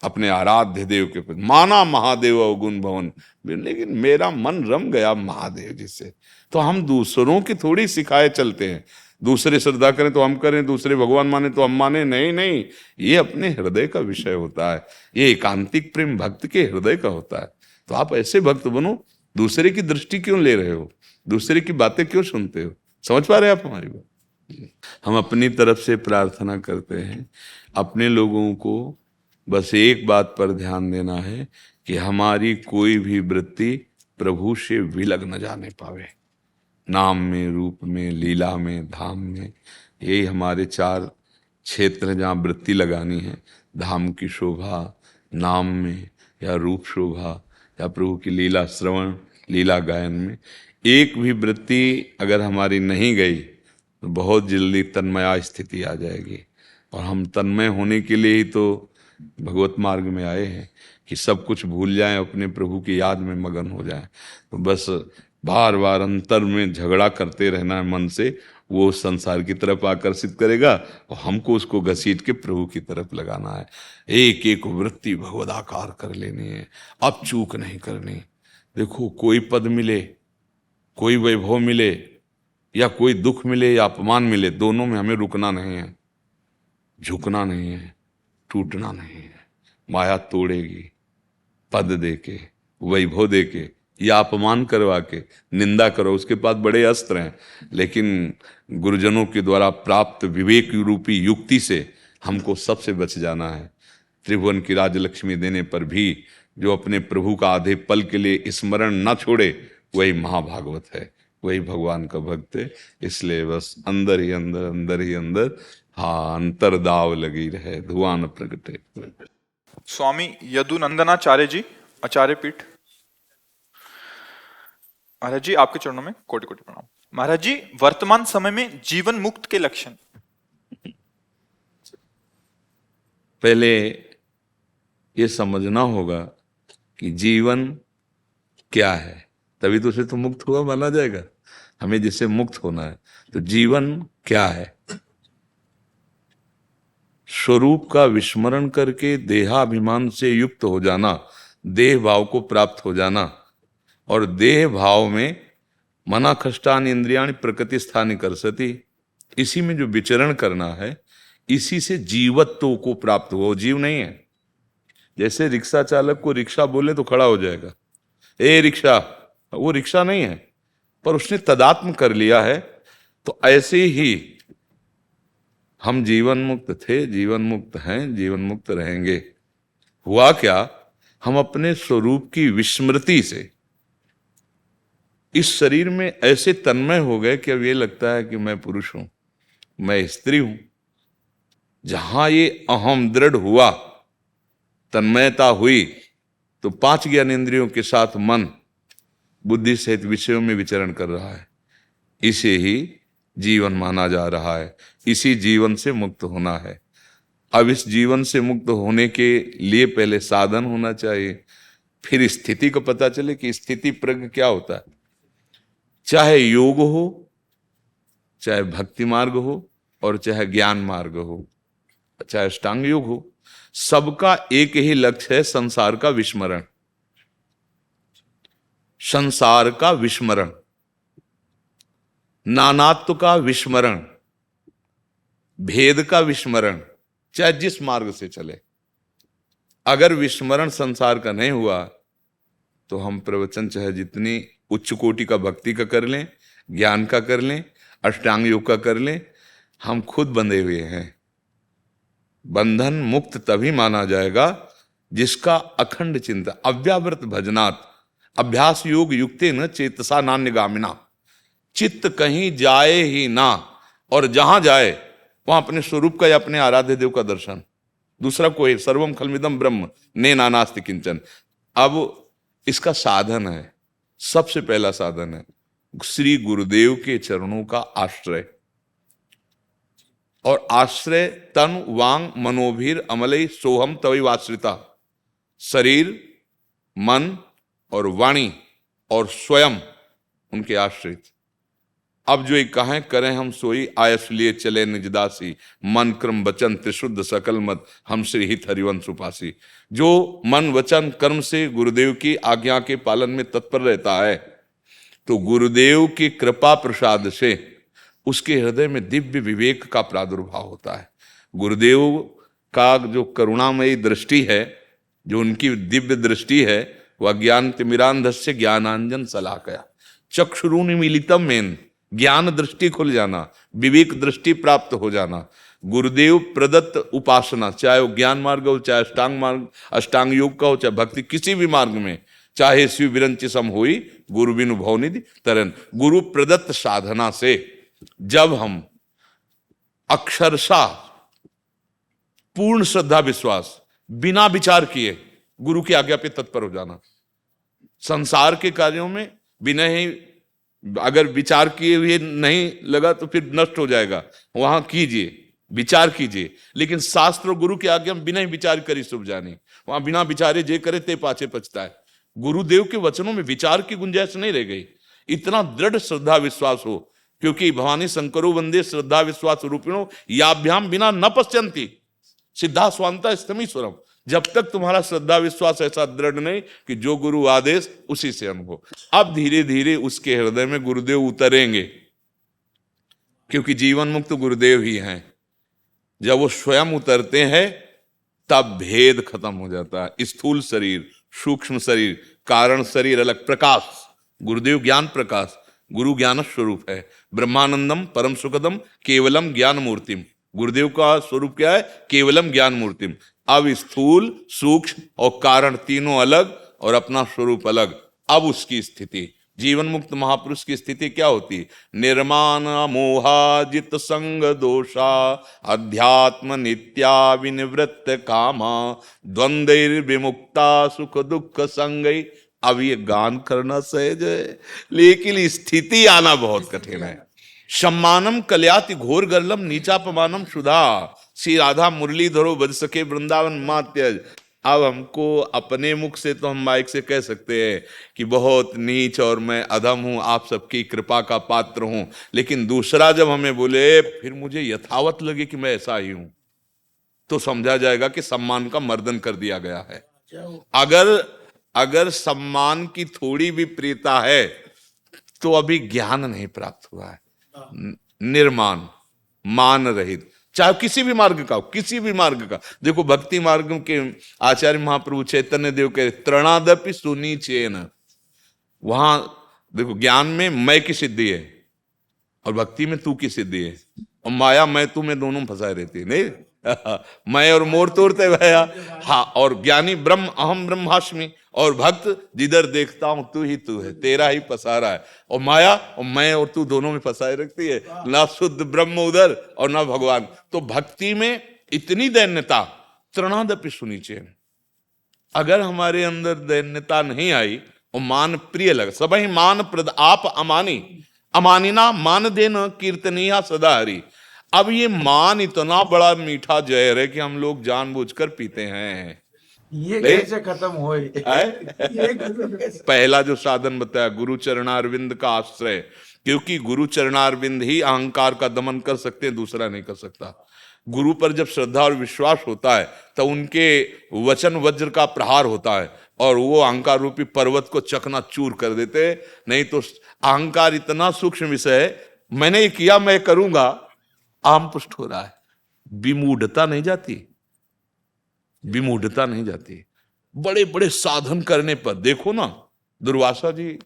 अपने आराध्य देव के प्रति। माना महादेव अवगुण भवन, लेकिन मेरा मन रम गया महादेव जी से। तो हम दूसरों की थोड़ी सिखाए चलते हैं, दूसरे श्रद्धा करें तो हम करें, दूसरे भगवान माने तो हम माने, नहीं, ये अपने हृदय का विषय होता है। ये एकांतिक प्रेम भक्त के हृदय का होता है। तो आप ऐसे भक्त बनो, दूसरे की दृष्टि क्यों ले रहे हो, दूसरे की बातें क्यों सुनते हो? समझ पा रहे हैं आप हमारी बात? हम अपनी तरफ से प्रार्थना करते हैं, अपने लोगों को बस एक बात पर ध्यान देना है कि हमारी कोई भी वृत्ति प्रभु से विलग न जाने पावे। नाम में, रूप में, लीला में, धाम में, यही हमारे चार क्षेत्र हैं जहाँ वृत्ति लगानी है। धाम की शोभा, नाम में, या रूप शोभा, या प्रभु की लीला श्रवण, लीला गायन में। एक भी वृत्ति अगर हमारी नहीं गई तो बहुत जल्दी तन्मया स्थिति आ जाएगी। और हम तन्मय होने के लिए ही तो भगवत मार्ग में आए हैं कि सब कुछ भूल जाएं, अपने प्रभु की याद में मगन हो जाएं। तो बस बार बार अंतर में झगड़ा करते रहना है मन से, वो संसार की तरफ आकर्षित करेगा और हमको उसको घसीट के प्रभु की तरफ लगाना है। एक एक वृत्ति भगवदाकार कर लेनी है, अब चूक नहीं करनी। देखो कोई पद मिले कोई वैभव मिले या कोई दुख मिले या अपमान मिले, दोनों में हमें रुकना नहीं है, झुकना नहीं है, टूटना नहीं है। माया तोड़ेगी, पद देके, वैभव देके या अपमान करवा के, निंदा करो, उसके पास बड़े अस्त्र हैं। लेकिन गुरुजनों के द्वारा प्राप्त विवेक रूपी युक्ति से हमको सबसे बच जाना है। त्रिभुवन की राजलक्ष्मी देने पर भी जो अपने प्रभु का आधे पल के लिए स्मरण न छोड़े, वही महाभागवत है, वही भगवान का भक्त है। इसलिए बस अंदर ही अंदर, अंदर ही अंदर, हाँ, अंतर्दाव लगी रहे, धुआं न प्रगटे। स्वामी यदुनंदनाचार्य जी, आचार्य पीठ। महाराज जी, आपके चरणों में कोटि कोटि प्रणाम। महाराज जी, वर्तमान समय में जीवन मुक्त के लक्षण। पहले ये समझना होगा कि जीवन क्या है, तभी तो उसे तो मुक्त हुआ माना जाएगा। हमें जिससे मुक्त होना है, तो जीवन क्या है? स्वरूप का विस्मरण करके देहाभिमान से युक्त हो जाना, देह भाव को प्राप्त हो जाना, और देह भाव में मना खष्टान इंद्रियाणि प्रकृति स्थानि करसति, इसी में जो विचरण करना है, इसी से जीवत्व को प्राप्त हो। जीव नहीं है। जैसे रिक्शा चालक को रिक्शा बोले तो खड़ा हो जाएगा, ए रिक्शा, वो रिक्शा नहीं है, पर उसने तदात्म कर लिया है। तो ऐसे ही हम जीवन मुक्त थे, जीवन मुक्त हैं, जीवन मुक्त रहेंगे। हुआ क्या? हम अपने स्वरूप की विस्मृति से इस शरीर में ऐसे तन्मय हो गए कि अब ये लगता है कि मैं पुरुष हूं, मैं स्त्री हूं। जहां ये अहम दृढ़ हुआ, तन्मयता हुई, तो 5 ज्ञानेंद्रियों के साथ मन बुद्धि सहित विषयों में विचरण कर रहा है। इसे ही जीवन माना जा रहा है। इसी जीवन से मुक्त होना है। अब इस जीवन से मुक्त होने के लिए पहले साधन होना चाहिए, फिर स्थिति को पता चले कि स्थिति प्रज्ञ क्या होता है। चाहे योग हो, चाहे भक्ति मार्ग हो, और चाहे ज्ञान मार्ग हो, चाहे अष्टांग योग हो, सबका एक ही लक्ष्य है, संसार का विस्मरण। संसार का विस्मरण, नानात्व का विस्मरण, भेद का विस्मरण, चाहे जिस मार्ग से चले। अगर विस्मरण संसार का नहीं हुआ तो हम प्रवचन चाहे जितनी उच्च कोटि का भक्ति का कर लें, ज्ञान का कर लें, अष्टांग योग का कर लें, हम खुद बंधे हुए हैं। बंधन मुक्त तभी माना जाएगा जिसका अखंड चिंतन, अव्यावृत भजनात् अभ्यास योग युक्ते न चेतसा नान्यगामिना। चित्त कहीं जाए ही ना, और जहां जाए वहां अपने स्वरूप का या अपने आराध्य देव का दर्शन। दूसरा कोई, सर्वम खलमिदम ब्रह्म ने नानास्ति किंचन। अब इसका साधन है, सबसे पहला साधन है श्री गुरुदेव के चरणों का आश्रय। और आश्रय तन वांग मनोभीर अमलई सोहम तवैवाश्रिता। शरीर, मन और वाणी और स्वयं उनके आश्रित। अब जो एक कहें करें हम सोई, आयस लिए चले निजदासी, मन क्रम वचन त्रिशुद्ध सकल मत, हम श्री हित हरिवंश उपासी। जो मन वचन कर्म से गुरुदेव की आज्ञा के पालन में तत्पर रहता है, तो गुरुदेव की कृपा प्रसाद से उसके हृदय में दिव्य विवेक का प्रादुर्भाव होता है। गुरुदेव का जो करुणामयी दृष्टि है, जो उनकी दिव्य दृष्टि है, वह ज्ञान तिमिरांधस्य ज्ञानांजन सलाकया चक्षुरुनि मिलितम मेन। ज्ञान दृष्टि खुल जाना, विवेक दृष्टि प्राप्त हो जाना। गुरुदेव प्रदत्त उपासना, चाहे वो ज्ञान मार्ग हो, चाहे अष्टांग मार्ग, अष्टांग योग का हो, चाहे भक्ति, किसी भी मार्ग में, चाहे शिव विरंचि सम होई गुरु बिनु भवनिधि तरन। गुरु प्रदत्त साधना से जब हम अक्षरशः पूर्ण श्रद्धा विश्वास बिना विचार किए गुरु की आज्ञा पे तत्पर हो जाना। संसार के कार्यों में बिना ही, अगर विचार किए हुए नहीं लगा तो फिर नष्ट हो जाएगा। वहां कीजिए, विचार कीजिए, लेकिन शास्त्र और गुरु की आज्ञा में बिना ही विचार करी शुभ जानी। वहां बिना विचारे जे करे ते पाछे पछता है। गुरुदेव के वचनों में विचार की गुंजाइश नहीं रह गई। इतना दृढ़ श्रद्धा विश्वास हो, क्योंकि भवानी शंकरो वंदे श्रद्धा विश्वास रूपिणो याभ्याम बिना न पश्यंती सिद्धा स्वांता स्तमीश्वरम। जब तक तुम्हारा श्रद्धा विश्वास ऐसा दृढ़ नहीं कि जो गुरु आदेश उसी से अनुभव। अब धीरे धीरे उसके हृदय में गुरुदेव उतरेंगे, क्योंकि जीवन मुक्त गुरुदेव ही हैं। जब वो स्वयं उतरते हैं तब भेद खत्म हो जाता है। स्थूल शरीर, सूक्ष्म शरीर, कारण शरीर अलग। प्रकाश, गुरुदेव ज्ञान प्रकाश, गुरु ज्ञान स्वरूप है। ब्रह्मानंदम परम सुखदम केवलम ज्ञान मूर्तिम। गुरुदेव का स्वरूप क्या है? केवलम ज्ञान मूर्तिम। अब स्थूल, सूक्ष्म और कारण तीनों अलग और अपना स्वरूप अलग। अब उसकी स्थिति, जीवन मुक्त महापुरुष की स्थिति क्या होती? निर्माण मोहाजित संग दोषा अध्यात्म नित्या विनिवृत्त कामा द्वंद्व विमुक्ता सुख दुख संगई। अब ये गान करना सहज है, लेकिन स्थिति आना बहुत कठिन है। सम्मानम कल्याति घोर गर्लम नीचापमानम सुधा। श्री राधा मुरली धरो बज सके वृंदावन मात्यज। अब हमको अपने मुख से तो हम माइक से कह सकते हैं कि बहुत नीच और मैं अधम हूं, आप सबकी कृपा का पात्र हूं, लेकिन दूसरा जब हमें बोले फिर मुझे यथावत लगे कि मैं ऐसा ही हूं, तो समझा जाएगा कि सम्मान का मर्दन कर दिया गया है। अगर सम्मान की थोड़ी भी प्रियता है तो अभी ज्ञान नहीं प्राप्त हुआ है। निर्माण, मान रहित, चाहे किसी भी मार्ग का हो, किसी भी मार्ग का। देखो भक्ति मार्ग के आचार्य महाप्रभु चैतन्य देव के त्रणादपि सुनीचेन, वहां देखो ज्ञान में मैं की सिद्धि है और भक्ति में तू की सिद्धि है, और माया मैं तू में दोनों फंसाए रहती है। नहीं मैं और मोर तोड़ते भया। हाँ, और ज्ञानी ब्रह्म अहम ब्रह्मास्मि, और भक्त जिधर देखता हूं तू ही तू है, तेरा ही पसारा है। और माया और मैं और तू दोनों में फंसाए रखती है, ना शुद्ध ब्रह्म उधर और ना भगवान। तो भक्ति में इतनी दैन्यता, त्रणादपि सुनीचेन। अगर हमारे अंदर दैन्यता नहीं आई और मान प्रिय लगा, सब ही मान प्रद आप अमानी अमानिना मान देना कीर्तनिया सदा हरि। अब ये मान इतना बड़ा मीठा जहर है कि हम लोग जानबूझकर पीते हैं। ये कैसे खत्म होए? पहला जो साधन बताया गुरु चरणारविंद का आश्रय, क्योंकि गुरु चरणारविंद ही अहंकार का दमन कर सकते हैं, दूसरा नहीं कर सकता। गुरु पर जब श्रद्धा और विश्वास होता है तो उनके वचन वज्र का प्रहार होता है और वो अहंकार रूपी पर्वत को चकनाचूर कर देते। नहीं तो अहंकार इतना सूक्ष्म विषय है, मैंने ये किया मैं करूंगा, आम पुष्ट हो रहा है। विमूढ़ता नहीं जाती, विमूढ़ता नहीं जाती। बड़े बड़े साधन करने पर देखो ना, दुर्वासा जी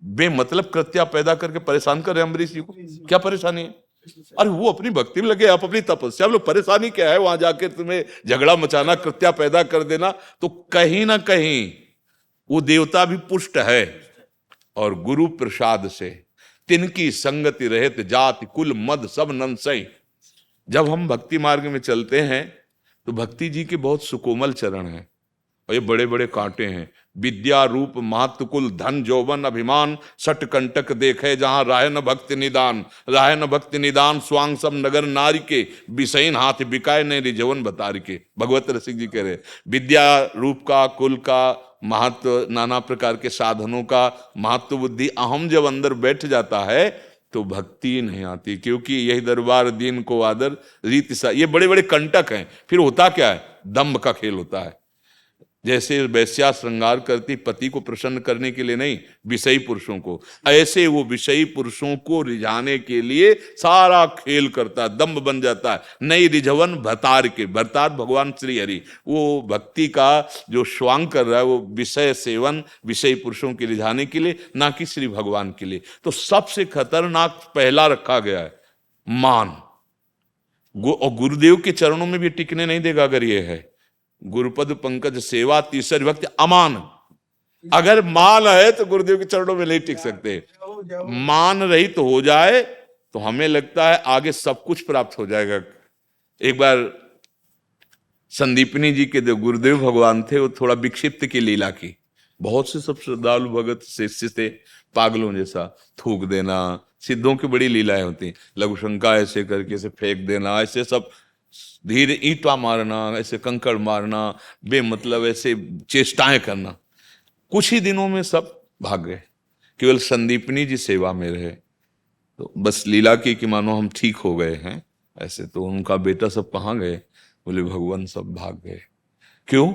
बेमतलब कृत्या पैदा करके परेशान कर रहे अम्बरीश जी को। क्या परेशानी है? अरे वो अपनी भक्ति में लगे, आप अपनी तपस्या में लोग। परेशानी क्या है? वहां जाके तुम्हें झगड़ा मचाना, कृत्या पैदा कर देना। तो कहीं ना कहीं वो देवता भी पुष्ट है। और गुरु प्रसाद से तिनकी संगति रहित जाति कुल मद सब नंसई। जब हम भक्ति मार्ग में चलते हैं तो भक्ति जी के बहुत सुकोमल चरण हैं और ये बड़े बड़े कांटे हैं। विद्या रूप महत्व कुल धन जौवन अभिमान सट कंटक देखे जहां राय न भक्ति निदान। राय न भक्ति निदान स्वांग सब नगर नारी के विषयन हाथ बिकाय ने रिजवन बतार के। भगवत रसिक जी कह रहे विद्या रूप का, कुल का महत्व, नाना प्रकार के साधनों का महत्व बुद्धि अहम जब अंदर बैठ जाता है तो भक्ति नहीं आती, क्योंकि यही दरबार दीन को आदर रीत सा, ये बड़े बड़े कंटक हैं। फिर होता क्या है? दंभ का खेल होता है। जैसे वैश्या श्रृंगार करती पति को प्रसन्न करने के लिए नहीं, विषयी पुरुषों को, ऐसे वो विषयी पुरुषों को रिझाने के लिए सारा खेल करता है, दंभ बन जाता है। नई रिझवन भतार के, भरतार भगवान श्री हरि, वो भक्ति का जो स्वांग कर रहा है वो विषय सेवन, विषयी पुरुषों के रिझाने के लिए, ना कि श्री भगवान के लिए। तो सबसे खतरनाक पहला रखा गया है मान। और गुरुदेव के चरणों में भी टिकने नहीं देगा अगर ये है। गुरुपद पंकज सेवा तीसरी भक्ति अमान। अगर मान है तो गुरुदेव के चरणों में नहीं टिक सकते। मान रहित तो हो जाए तो हमें लगता है आगे सब कुछ प्राप्त हो जाएगा। एक बार संदीपनी जी के जो गुरुदेव भगवान थे वो थोड़ा विक्षिप्त की लीला की। बहुत से सब श्रद्धालु भगत शिष्य थे, पागलों जैसा थूक देना, सिद्धों की बड़ी लीलाएं होती, लघु शंका ऐसे करके ऐसे फेंक देना, ऐसे सब धीरे ईंटा मारना, ऐसे कंकड़ मारना, बेमतलब ऐसे चेष्टाएं करना। कुछ ही दिनों में सब भाग गए, केवल संदीपनी जी सेवा में रहे। तो बस लीला की कि मानो हम ठीक हो गए हैं ऐसे। तो उनका बेटा सब कहाँ गए? बोले भगवान सब भाग गए। क्यों?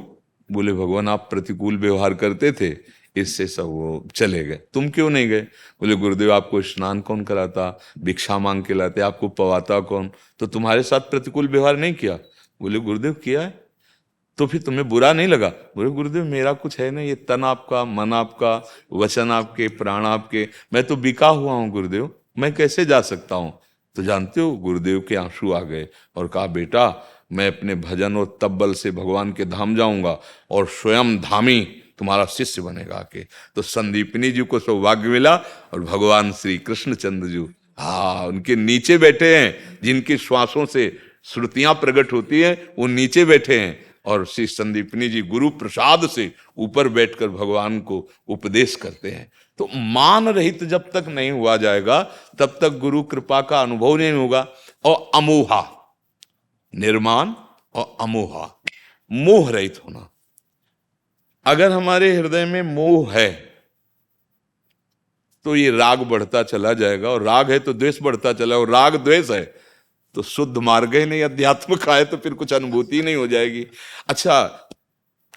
बोले भगवान आप प्रतिकूल व्यवहार करते थे, इससे सब वो चले गए, तुम क्यों नहीं गए? बोले गुरुदेव आपको स्नान कौन कराता, भिक्षा मांग के लाते, आपको पवाता कौन, तो तुम्हारे साथ प्रतिकूल व्यवहार नहीं किया? बोले गुरुदेव किया है, तो फिर तुम्हें बुरा नहीं लगा? बोले गुरुदेव मेरा कुछ है नहीं, ये तन आपका, मन आपका, वचन आपके, प्राण आपके, मैं तो बिका हुआ हूं गुरुदेव, मैं कैसे जा सकता हूं? तो जानते हो गुरुदेव के आंसू आ गए और कहा बेटा मैं अपने भजन और तब्बल से भगवान के धाम जाऊंगा और स्वयं धामी तुम्हारा शिष्य बनेगा आके। तो संदीपनी जी को सौभाग्य मिला और भगवान श्री कृष्णचंद्र जी उनके नीचे बैठे हैं, जिनकी श्वासों से श्रुतियां प्रकट होती हैं वो नीचे बैठे हैं, और श्री संदीपनी जी गुरु प्रसाद से ऊपर बैठकर भगवान को उपदेश करते हैं। तो मान रहित जब तक नहीं हुआ जाएगा तब तक गुरु कृपा का अनुभव नहीं होगा। और अमोहा, निर्माण और अमोहा, मोह रहित होना। अगर हमारे हृदय में मोह है तो ये राग बढ़ता चला जाएगा, और राग है तो द्वेष बढ़ता चला, और राग द्वेष है तो शुद्ध मार्ग ही नहीं, अध्यात्म का है तो फिर कुछ अनुभूति नहीं हो जाएगी। अच्छा,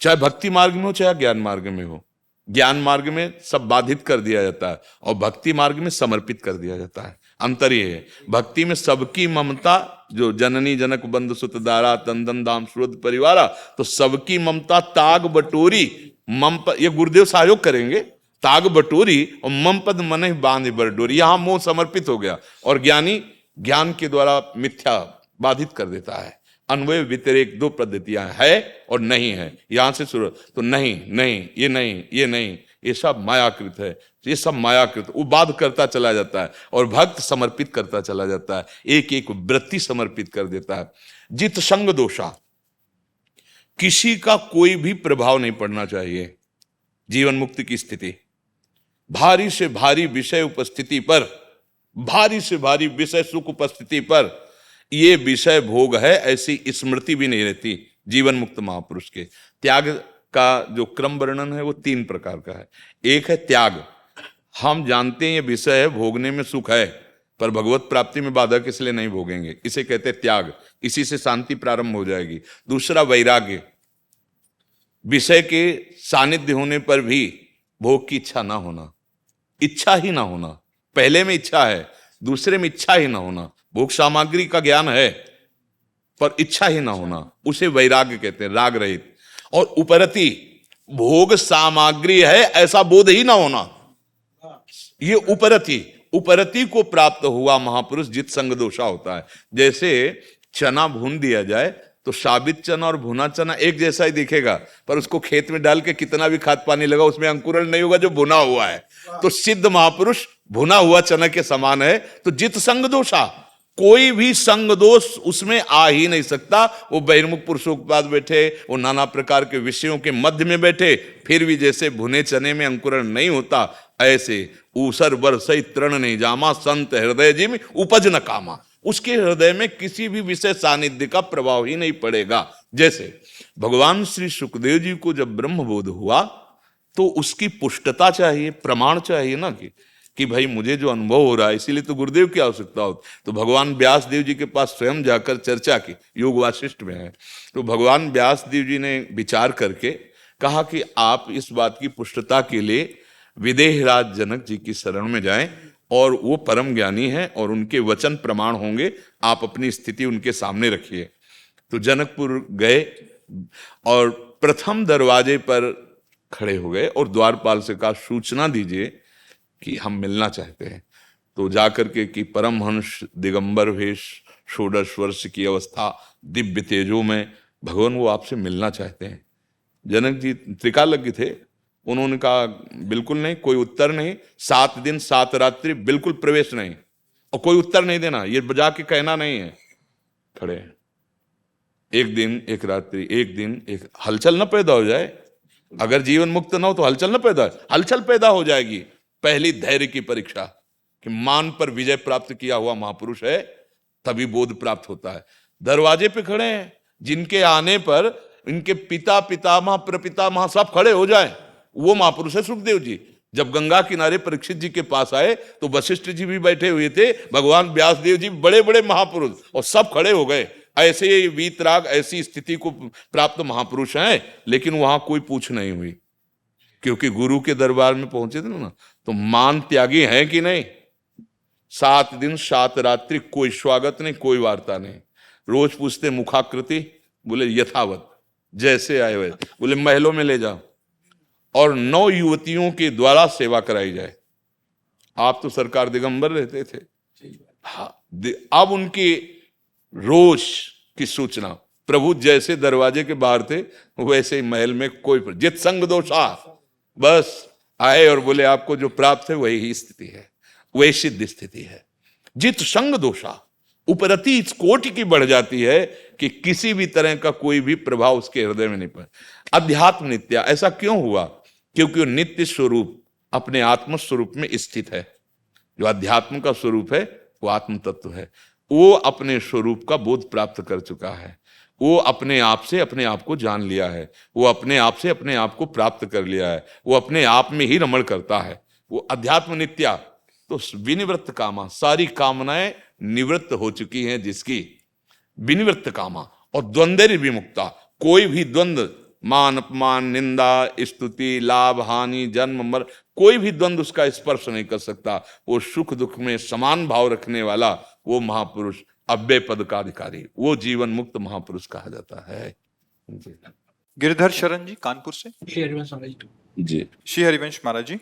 चाहे भक्ति मार्ग में हो चाहे ज्ञान मार्ग में हो, ज्ञान मार्ग में सब बाधित कर दिया जाता है और भक्ति मार्ग में समर्पित कर दिया जाता है। अंतर ये है, भक्ति में सबकी ममता, जो जननी जनक बंधु सुत दारा तंदन दाम सुरद परिवारा, तो सबकी ममता ताग बटोरी मम पद, ये गुरुदेव सहयोग करेंगे, ताग बटोरी और मम पद मन बांध बरडोरी, यहां मोह समर्पित हो गया। और ज्ञानी ज्ञान के द्वारा मिथ्या बाधित कर देता है। अन्वय व्यतिरेक दो पद्धतियां है और नहीं है, यहां से शुरू, तो नहीं नहीं ये नहीं ये नहीं, ये सब मायाकृत है, ये सब मायाकृत, वो बाध करता चला जाता है और भक्त समर्पित करता चला जाता है, एक एक वृत्ति समर्पित कर देता है। जित संग दोषा, किसी का कोई भी प्रभाव नहीं पड़ना चाहिए जीवन मुक्ति की स्थिति। भारी से भारी विषय उपस्थिति पर, भारी से भारी विषय सुख उपस्थिति पर ये विषय भोग है ऐसी स्मृति भी नहीं रहती जीवन मुक्त महापुरुष के। त्याग का जो क्रम वर्णन है वो 3 प्रकार का है। एक है त्याग, हम जानते हैं ये विषय है, भोगने में सुख है, पर भगवत प्राप्ति में बाधक इसलिए नहीं भोगेंगे, इसे कहते हैं त्याग, इसी से शांति प्रारंभ हो जाएगी। दूसरा वैराग्य, विषय के सानिध्य होने पर भी भोग की इच्छा ना होना, इच्छा ही ना होना, पहले में इच्छा है दूसरे में इच्छा ही ना होना, भोग सामग्री का ज्ञान है पर इच्छा ही ना होना, उसे वैराग्य कहते हैं, राग रहित। और उपरति, भोग सामग्री है ऐसा बोध ही ना होना, ये उपरति, उपरति को प्राप्त हुआ महापुरुष जित संग दोषा होता है। जैसे चना भून दिया जाए तो साबित चना और भुना चना एक जैसा ही दिखेगा, पर उसको खेत में डाल के कितना भी खाद पानी लगा उसमें अंकुरण नहीं होगा जो भुना हुआ है। तो सिद्ध महापुरुष भुना हुआ चना के समान है। तो जित संग दोषा, कोई भी संग दोष उसमें आ ही नहीं सकता। वो बहिर्मुख पुरुषों के पास बैठे, वो नाना प्रकार के विषयों के मध्य में बैठे, फिर भी जैसे भुने चने में अंकुरण नहीं होता, ऐसे ऊसर बरसई तृण नहीं जामा, संत हृदय जिम उपज न कामा, उसके हृदय में किसी भी विषय सानिध्य का प्रभाव ही नहीं पड़ेगा। जैसे भगवान श्री सुखदेव जी को जब ब्रह्म बोध हुआ तो उसकी पुष्टता चाहिए, प्रमाण चाहिए ना कि भाई मुझे जो अनुभव हो रहा है, इसीलिए तो गुरुदेव की आवश्यकता होती। तो भगवान व्यास देव जी के पास स्वयं जाकर चर्चा की, योग वासिष्ठ में है। तो भगवान व्यास देव जी ने विचार करके कहा कि आप इस बात की पुष्टता के लिए विदेहराज जनक जी की शरण में जाएं, और वो परम ज्ञानी हैं और उनके वचन प्रमाण होंगे, आप अपनी स्थिति उनके सामने रखिए। तो जनकपुर गए और प्रथम दरवाजे पर खड़े हो गए और द्वारपाल से कहा सूचना दीजिए कि हम मिलना चाहते हैं। तो जाकर के कि परमहंस दिगंबर वेश, 16 वर्ष की अवस्था, दिव्य तेजो में भगवान वो आपसे मिलना चाहते हैं। जनक जी त्रिकालज्ञ थे, उन्होंने कहा बिल्कुल नहीं, कोई उत्तर नहीं, 7 दिन 7 रात्रि बिल्कुल प्रवेश नहीं, और कोई उत्तर नहीं देना, ये बजा के कहना नहीं है। खड़े 1 दिन 1 रात्रि, 1 दिन 1, हलचल न पैदा हो जाए। अगर जीवन मुक्त ना हो तो हलचल न पैदा, हलचल पैदा हो जाएगी। पहली धैर्य की परीक्षा कि मान पर विजय प्राप्त किया हुआ महापुरुष है, तभी बोध प्राप्त होता है। दरवाजे पे खड़े हैं, जिनके आने पर इनके पिता पितामह प्रपितामह सब खड़े हो जाए, वो महापुरुष है सुखदेव जी। जब गंगा किनारे परीक्षित जी के पास आए तो वशिष्ठ जी भी बैठे हुए थे, भगवान व्यास देव जी, बड़े बड़े महापुरुष, और सब खड़े हो गए। ऐसे वीतराग ऐसी स्थिति को प्राप्त महापुरुष हैं, लेकिन वहां कोई पूछ नहीं हुई, क्योंकि गुरु के दरबार में पहुंचे थे ना, तो मान त्यागी हैं कि नहीं। 7 दिन 7 रात्रि कोई स्वागत नहीं, कोई वार्ता नहीं। रोज पूछते मुखाकृति, बोले यथावत जैसे आए हुए, बोले महलों में ले जाओ और 9 युवतियों के द्वारा सेवा कराई जाए। आप तो सरकार दिगंबर रहते थे, हाँ, अब उनकी रोज की सूचना, प्रभु जैसे दरवाजे के बाहर थे वैसे ही महल में कोई जित संग दोषा, बस आए और बोले आपको जो प्राप्त है वही ही स्थिति है, वही सिद्ध स्थिति है। जित संग दोषा उपरति इस कोटि की बढ़ जाती है कि किसी भी तरह का कोई भी प्रभाव उसके हृदय में नहीं पड़े। अध्यात्म नित्य ऐसा क्यों हुआ? क्योंकि वो नित्य स्वरूप अपने आत्म स्वरूप में स्थित है। जो अध्यात्म का स्वरूप है वो आत्म तत्व है। वो अपने स्वरूप का बोध प्राप्त कर चुका है, वो अपने आप से अपने आप को जान लिया है, वो अपने आप से अपने आप को प्राप्त कर लिया है, वो अपने आप में ही रमण करता है। वो अध्यात्म नित्या। तो विनिवृत्त कामा, सारी कामनाएं निवृत्त हो चुकी हैं जिसकी, विनिवृत्त कामा, और द्वंद्व विमुक्ता। कोई भी द्वंद्व, मान अपमान, निंदा स्तुति, लाभ हानि, जन्म मर, कोई भी द्वंद्व उसका स्पर्श नहीं कर सकता। वो सुख दुख में समान भाव रखने वाला वो महापुरुष, अव्यय पद का अधिकारी, वो जीवन मुक्त महापुरुष कहा जाता है। गिरधर शरण जी कानपुर से। जी, श्री हरिवंश महाराज जी।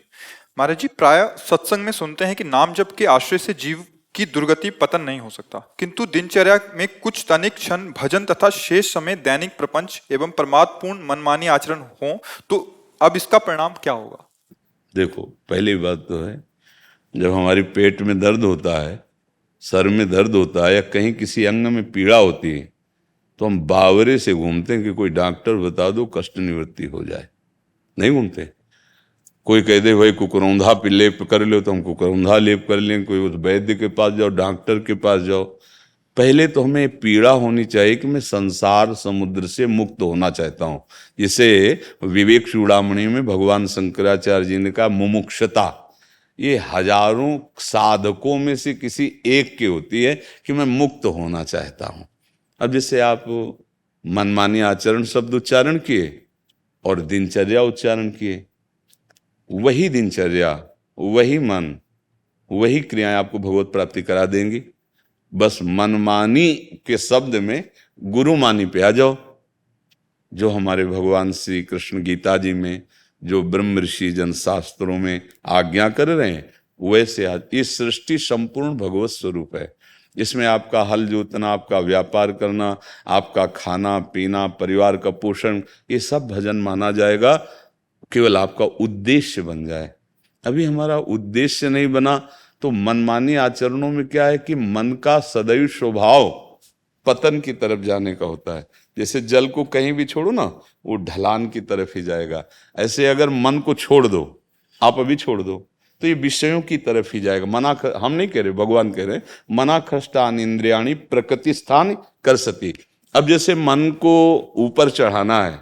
महाराज जी, प्राय सत्संग में सुनते हैं कि नाम जप के आश्रय से जीव की दुर्गति पतन नहीं हो सकता, किंतु दिनचर्या में कुछ तनिक क्षण भजन तथा शेष समय दैनिक प्रपंच एवं परमात्मपूर्ण मनमानी आचरण हो तो अब इसका परिणाम क्या होगा? देखो, पहली बात तो है, जब हमारे पेट में दर्द होता है, सर में दर्द होता है, या कहीं किसी अंग में पीड़ा होती है, तो हम बावरे से घूमते हैं कि कोई डॉक्टर बता दो कष्ट निवृत्ति हो जाए। नहीं घूमते। कोई कह दे भाई कुकरौंधा पे लेप कर लो, तो हम कुकरौंधा लेप कर लें। कोई उस वैद्य के पास जाओ, डॉक्टर के पास जाओ। पहले तो हमें पीड़ा होनी चाहिए कि मैं संसार समुद्र से मुक्त होना चाहता हूँ। जिसे विवेक चूड़ामणि में भगवान शंकराचार्य जी ने कहा, मुमुक्षता ये हजारों साधकों में से किसी एक की होती है कि मैं मुक्त होना चाहता हूँ। अब जैसे आप मनमानी आचरण शब्द उच्चारण किए और दिनचर्या उच्चारण किए, वही दिनचर्या, वही मन, वही क्रियाएं आपको भगवत प्राप्ति करा देंगी। बस मनमानी के शब्द में गुरुमानी पे आ जाओ। जो हमारे भगवान श्री कृष्ण गीता जी में, जो ब्रह्म ऋषि जन शास्त्रों में आज्ञा कर रहे हैं, वैसे आज इस सृष्टि संपूर्ण भगवत स्वरूप है। इसमें आपका हल जोतना, आपका व्यापार करना, आपका खाना पीना, परिवार का पोषण, ये सब भजन माना जाएगा। केवल आपका उद्देश्य बन जाए। अभी हमारा उद्देश्य नहीं बना तो मनमानी आचरणों में क्या है कि मन का सदैव स्वभाव पतन की तरफ जाने का होता है। जैसे जल को कहीं भी छोड़ो ना, वो ढलान की तरफ ही जाएगा। ऐसे अगर मन को छोड़ दो, आप अभी छोड़ दो, तो ये विषयों की तरफ ही जाएगा। हम नहीं कह रहे, भगवान कह रहे, मना खष्टान इंद्रियाणी प्रकृति स्थान कर सती। अब जैसे मन को ऊपर चढ़ाना है,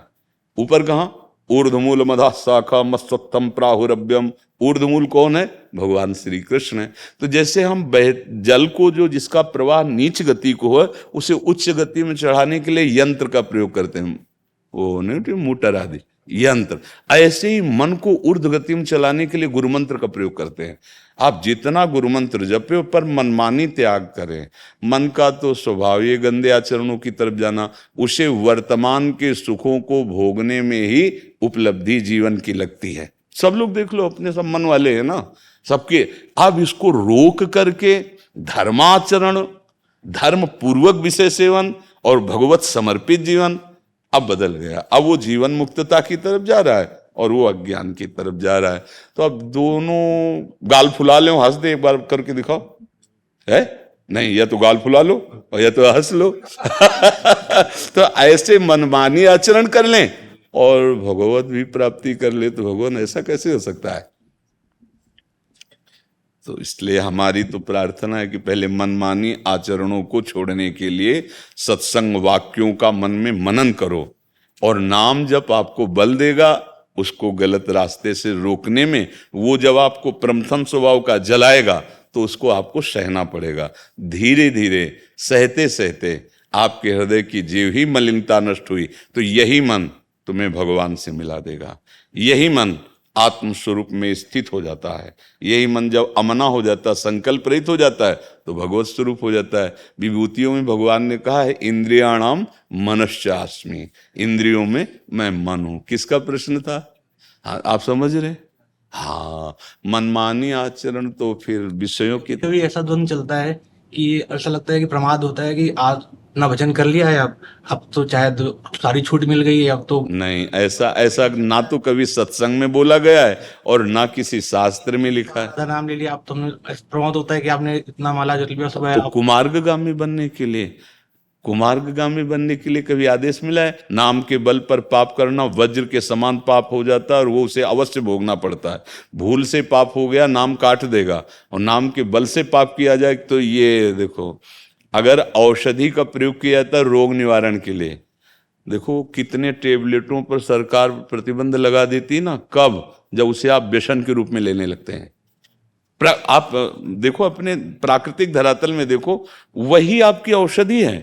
ऊपर कहाँ? ऊर्ध्वमूल मधा शाखा मस्तम प्राहुरभ्यम। ऊर्ध्वमूल कौन है? भगवान श्री कृष्ण है। तो जैसे हम जल को, जो जिसका प्रवाह नीच गति को है, उसे उच्च गति में चढ़ाने के लिए यंत्र का प्रयोग करते हैं, वो नहीं मोटर आदि यंत्र। ऐसे ही मन को ऊर्ध्व गति में चलाने के लिए गुरु मंत्र का प्रयोग करते हैं। आप जितना गुरु मंत्र जपे पर मनमानी त्याग करें। मन का तो स्वभाव ये गंदे आचरणों की तरफ जाना, उसे वर्तमान के सुखों को भोगने में ही उपलब्धि जीवन की लगती है। सब लोग देख लो, अपने सब मन वाले हैं ना सबके। अब इसको रोक करके धर्माचरण, धर्म पूर्वक विषय सेवन और भगवत समर्पित जीवन अब बदल गया। अब वो जीवन मुक्तता की तरफ जा रहा है और वो अज्ञान की तरफ जा रहा है। तो अब दोनों गाल फुला लो, हंस दे, एक बार करके दिखाओ। है नहीं, या तो गाल फुला लो और या तो हंस लो। तो ऐसे मनमानी आचरण कर लें और भगवत भी प्राप्ति कर ले, तो भगवान ऐसा कैसे हो सकता है? तो इसलिए हमारी तो प्रार्थना है कि पहले मनमानी आचरणों को छोड़ने के लिए सत्संग वाक्यों का मन में मनन करो, और नाम जब आपको बल देगा उसको गलत रास्ते से रोकने में। वो जब आपको प्रमथन स्वभाव का जलाएगा तो उसको आपको सहना पड़ेगा। धीरे धीरे सहते सहते आपके हृदय की जीव ही मलिनता नष्ट हुई तो यही मन तुम्हें भगवान से मिला देगा। यही मन आत्म स्वरूप में स्थित हो जाता है। यही मन जब अमना हो जाता है, संकल्प रहित हो जाता है, तो भगवत स्वरूप हो जाता है। विभूतियों में भगवान ने कहा है इंद्रियाणाम मनश्चास्मि, इंद्रियों में मैं मन हूं। किसका प्रश्न था? हाँ, आप समझ रहे? हाँ, मनमानी आचरण तो फिर विषयों की। कभी ऐसा द्वंद चलता है कि ऐसा लगता है कि प्रमाद होता है कि आज ना भजन कर लिया है, अब तो शायद सारी छूट मिल गई है, अब तो नहीं, ऐसा ऐसा ना तो कभी सत्संग में बोला गया है और ना किसी शास्त्र में लिखा है। ज्यादा नाम ले लिया, अब तो प्रमाद होता है कि आपने इतना माला जप लिया सुबह। तो कुमार्गगामी बनने के लिए, कुमार्गगामी बनने के लिए कभी आदेश मिला है? नाम के बल पर पाप करना वज्र के समान पाप हो जाता है और वो उसे अवश्य भोगना पड़ता है। भूल से पाप हो गया, नाम काट देगा, और नाम के बल से पाप किया जाए तो ये देखो, अगर औषधि का प्रयोग किया जाता है रोग निवारण के लिए, देखो कितने टेबलेटों पर सरकार प्रतिबंध लगा देती है ना, कब? जब उसे आप व्यसन के रूप में लेने लगते हैं। आप देखो अपने प्राकृतिक धरातल में देखो, वही आपकी औषधि है,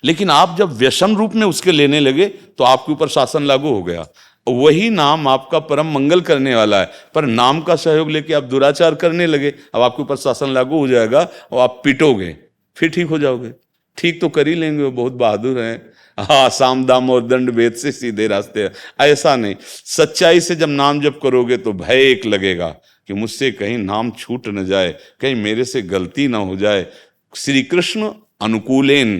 लेकिन आप जब व्यसन रूप में उसके लेने लगे तो आपके ऊपर शासन लागू हो गया। वही नाम आपका परम मंगल करने वाला है, पर नाम का सहयोग लेके आप दुराचार करने लगे, अब आपके ऊपर शासन लागू हो जाएगा और आप पिटोगे, फिर ठीक हो जाओगे। ठीक तो कर ही लेंगे, वो बहुत बहादुर हैं। हाँ, साम दाम और दंड भेद से सीधे रास्ते हैं। ऐसा नहीं, सच्चाई से जब नाम जप करोगे तो भय एक लगेगा कि मुझसे कहीं नाम छूट न जाए, कहीं मेरे से गलती ना हो जाए। श्री कृष्ण अनुकूलेन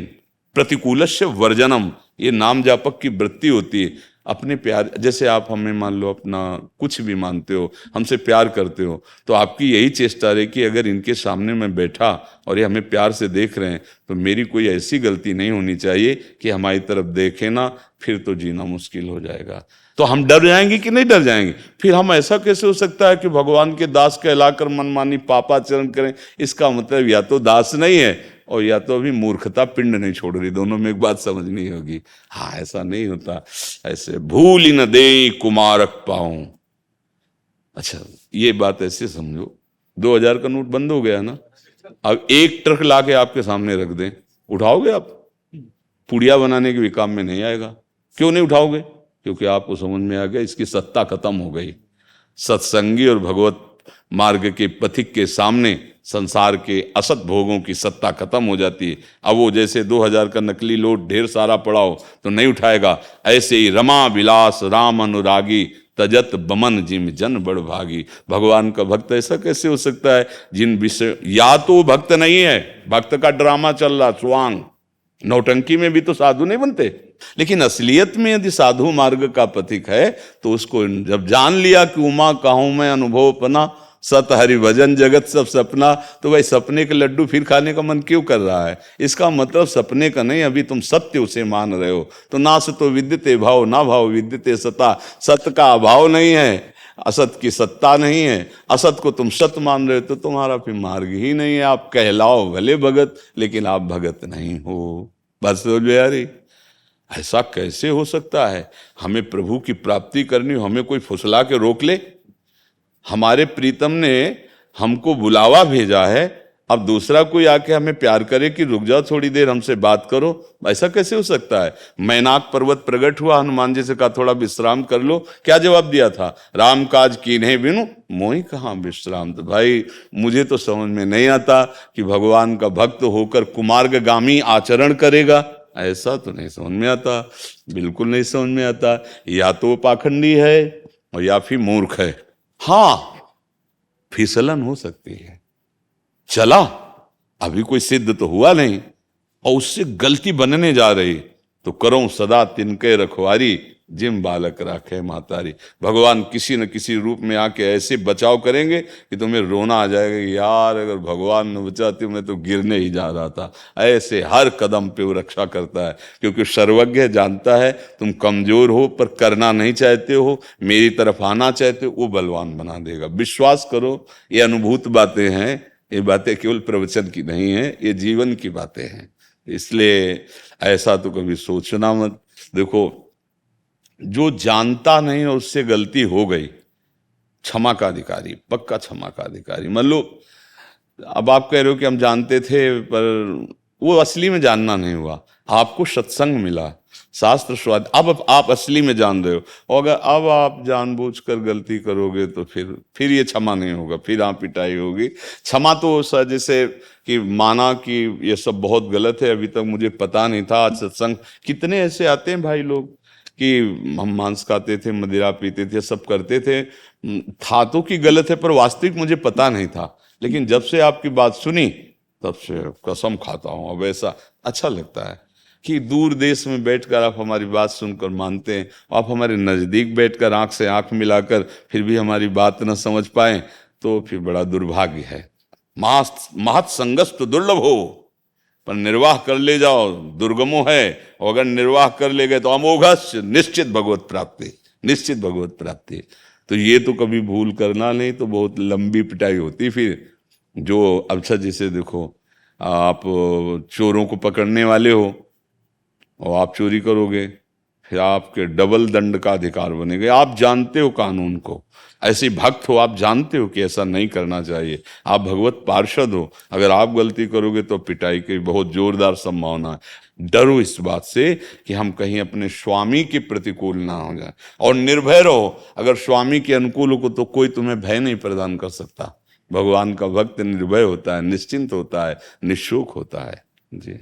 प्रतिकूलस्य वर्जनम, ये नाम जापक की वृत्ति होती है। अपने प्यार, जैसे आप हमें मान लो अपना कुछ भी मानते हो, हमसे प्यार करते हो, तो आपकी यही चेष्टा रहे कि अगर इनके सामने मैं बैठा और ये हमें प्यार से देख रहे हैं तो मेरी कोई ऐसी गलती नहीं होनी चाहिए कि हमारी तरफ देखे ना, फिर तो जीना मुश्किल हो जाएगा। तो हम डर जाएंगे कि नहीं डर जाएंगे? फिर हम ऐसा कैसे हो सकता है कि भगवान के दास कहलाकर मनमानी पापाचरण करें? इसका मतलब या तो दास नहीं है और या तो अभी मूर्खता पिंड नहीं छोड़ रही, दोनों में एक बात समझनी होगी। हाँ, ऐसा नहीं होता। ऐसे भूल ही न दे कुमारक पाऊं। अच्छा, ये बात ऐसे समझो, 2000 का नोट बंद हो गया ना, अब एक ट्रक लाके आपके सामने रख दें, उठाओगे आप? पुड़िया बनाने के भी काम में नहीं आएगा। क्यों नहीं उठाओगे? क्योंकि आपको समझ में आ गया इसकी सत्ता खत्म हो गई। सत्संगी और भगवत मार्ग के पथिक के सामने संसार के असत भोगों की सत्ता खत्म हो जाती है। अब वो जैसे 2000 का नकली नोट ढेर सारा पड़ा हो तो नहीं उठाएगा, ऐसे ही रमा विलास राम अनुरागी तजत बमन जिम जन बड़ भागी। भगवान का भक्त ऐसा कैसे हो सकता है जिन विषय, या तो भक्त नहीं है, भक्त का ड्रामा चल रहा, स्वांग नौटंकी में भी तो साधु नहीं बनते, लेकिन असलियत में यदि साधु मार्ग का पथिक है तो उसको जब जान लिया कि उमा कहूं मैं अनुभव अपना, सत हरि भजन जगत सब सपना, तो भाई सपने के लड्डू फिर खाने का मन क्यों कर रहा है? इसका मतलब सपने का नहीं, अभी तुम सत्य उसे मान रहे हो। तो ना सतो विद्यते भाव, ना भाव विद्यते सता। सत्य का अभाव नहीं है, असत की सत्ता नहीं है, असत को तुम सत्य मान रहे हो तो तुम्हारा फिर मार्ग ही नहीं है। आप कहलाओ भले भगत, लेकिन आप भगत नहीं हो। बस समझ में आ रही? ऐसा कैसे हो सकता है? हमें प्रभु की प्राप्ति करनी हो, हमें कोई फुसला के रोक ले? हमारे प्रीतम ने हमको बुलावा भेजा है, अब दूसरा कोई आके हमें प्यार करे कि रुक जाओ थोड़ी देर हमसे बात करो, ऐसा कैसे हो सकता है? मैनाक पर्वत प्रकट हुआ, हनुमान जी से कहा थोड़ा विश्राम कर लो, क्या जवाब दिया था? राम काज कीन्हे बिनु मोहि कहाँ विश्राम। तो भाई मुझे तो समझ में नहीं आता कि भगवान का भक्त होकर कुमार्गगामी आचरण करेगा, ऐसा तो नहीं समझ में आता, बिल्कुल नहीं समझ में आता। या तो पाखंडी है और या फिर मूर्ख है। हाँ, फिसलन हो सकती है, चला अभी कोई सिद्ध तो हुआ नहीं और उससे गलती बनने जा रही, तो करो सदा तिनके रखवारी जिम बालक राखे मातारी। भगवान किसी न किसी रूप में आके ऐसे बचाव करेंगे कि तुम्हें रोना आ जाएगा, यार अगर भगवान न बचाती मैं तो गिरने ही जा रहा था। ऐसे हर कदम पे वो रक्षा करता है, क्योंकि सर्वज्ञ जानता है तुम कमजोर हो पर करना नहीं चाहते हो, मेरी तरफ आना चाहते हो, वो बलवान बना देगा। विश्वास करो, ये अनुभूत बातें हैं, ये बातें केवल प्रवचन की नहीं है, ये जीवन की बातें हैं। इसलिए ऐसा तो कभी सोचना मत। देखो, जो जानता नहीं और उससे गलती हो गई, क्षमा का अधिकारी, पक्का क्षमा का अधिकारी। मान लो अब आप कह रहे हो कि हम जानते थे पर वो असली में जानना नहीं हुआ, आपको सत्संग मिला, शास्त्र स्वाद, अब आप असली में जान रहे हो। और अगर अब आप जानबूझकर गलती करोगे तो फिर ये क्षमा नहीं होगा, फिर आप पिटाई होगी। क्षमा तो सर जैसे कि माना कि ये सब बहुत गलत है, अभी तक मुझे पता नहीं था। आज सत्संग कितने ऐसे आते हैं भाई लोग कि हम मांस खाते थे, मदिरा पीते थे, सब करते थे, था तो कि गलत है पर वास्तविक मुझे पता नहीं था। लेकिन जब से आपकी बात सुनी तब से कसम खाता हूँ, अब ऐसा अच्छा लगता है कि दूर देश में बैठकर आप हमारी बात सुनकर मानते हैं। आप हमारे नज़दीक बैठकर आंख से आंख मिलाकर फिर भी हमारी बात न समझ पाए तो फिर बड़ा दुर्भाग्य है। महत संगस तो दुर्लभ हो, पर निर्वाह कर ले जाओ दुर्गमो है। और अगर निर्वाह कर ले गए तो अमोघस निश्चित भगवत प्राप्ति, निश्चित भगवत प्राप्ति। तो ये तो कभी भूल करना नहीं तो बहुत लंबी पिटाई होती फिर। जो अच्छा जैसे देखो, आप चोरों को पकड़ने वाले हो और आप चोरी करोगे, फिर आपके डबल दंड का अधिकार बनेगा। आप जानते हो कानून को, ऐसे भक्त हो, आप जानते हो कि ऐसा नहीं करना चाहिए। आप भगवत पार्षद हो, अगर आप गलती करोगे तो पिटाई की बहुत जोरदार संभावना है। डरो इस बात से कि हम कहीं अपने स्वामी के प्रतिकूल ना हो जाए, और निर्भय रहो। अगर स्वामी के अनुकूल हो तो कोई तुम्हें भय नहीं प्रदान कर सकता। भगवान का भक्त निर्भय होता है, निश्चिंत होता है, निशोक होता है। जी।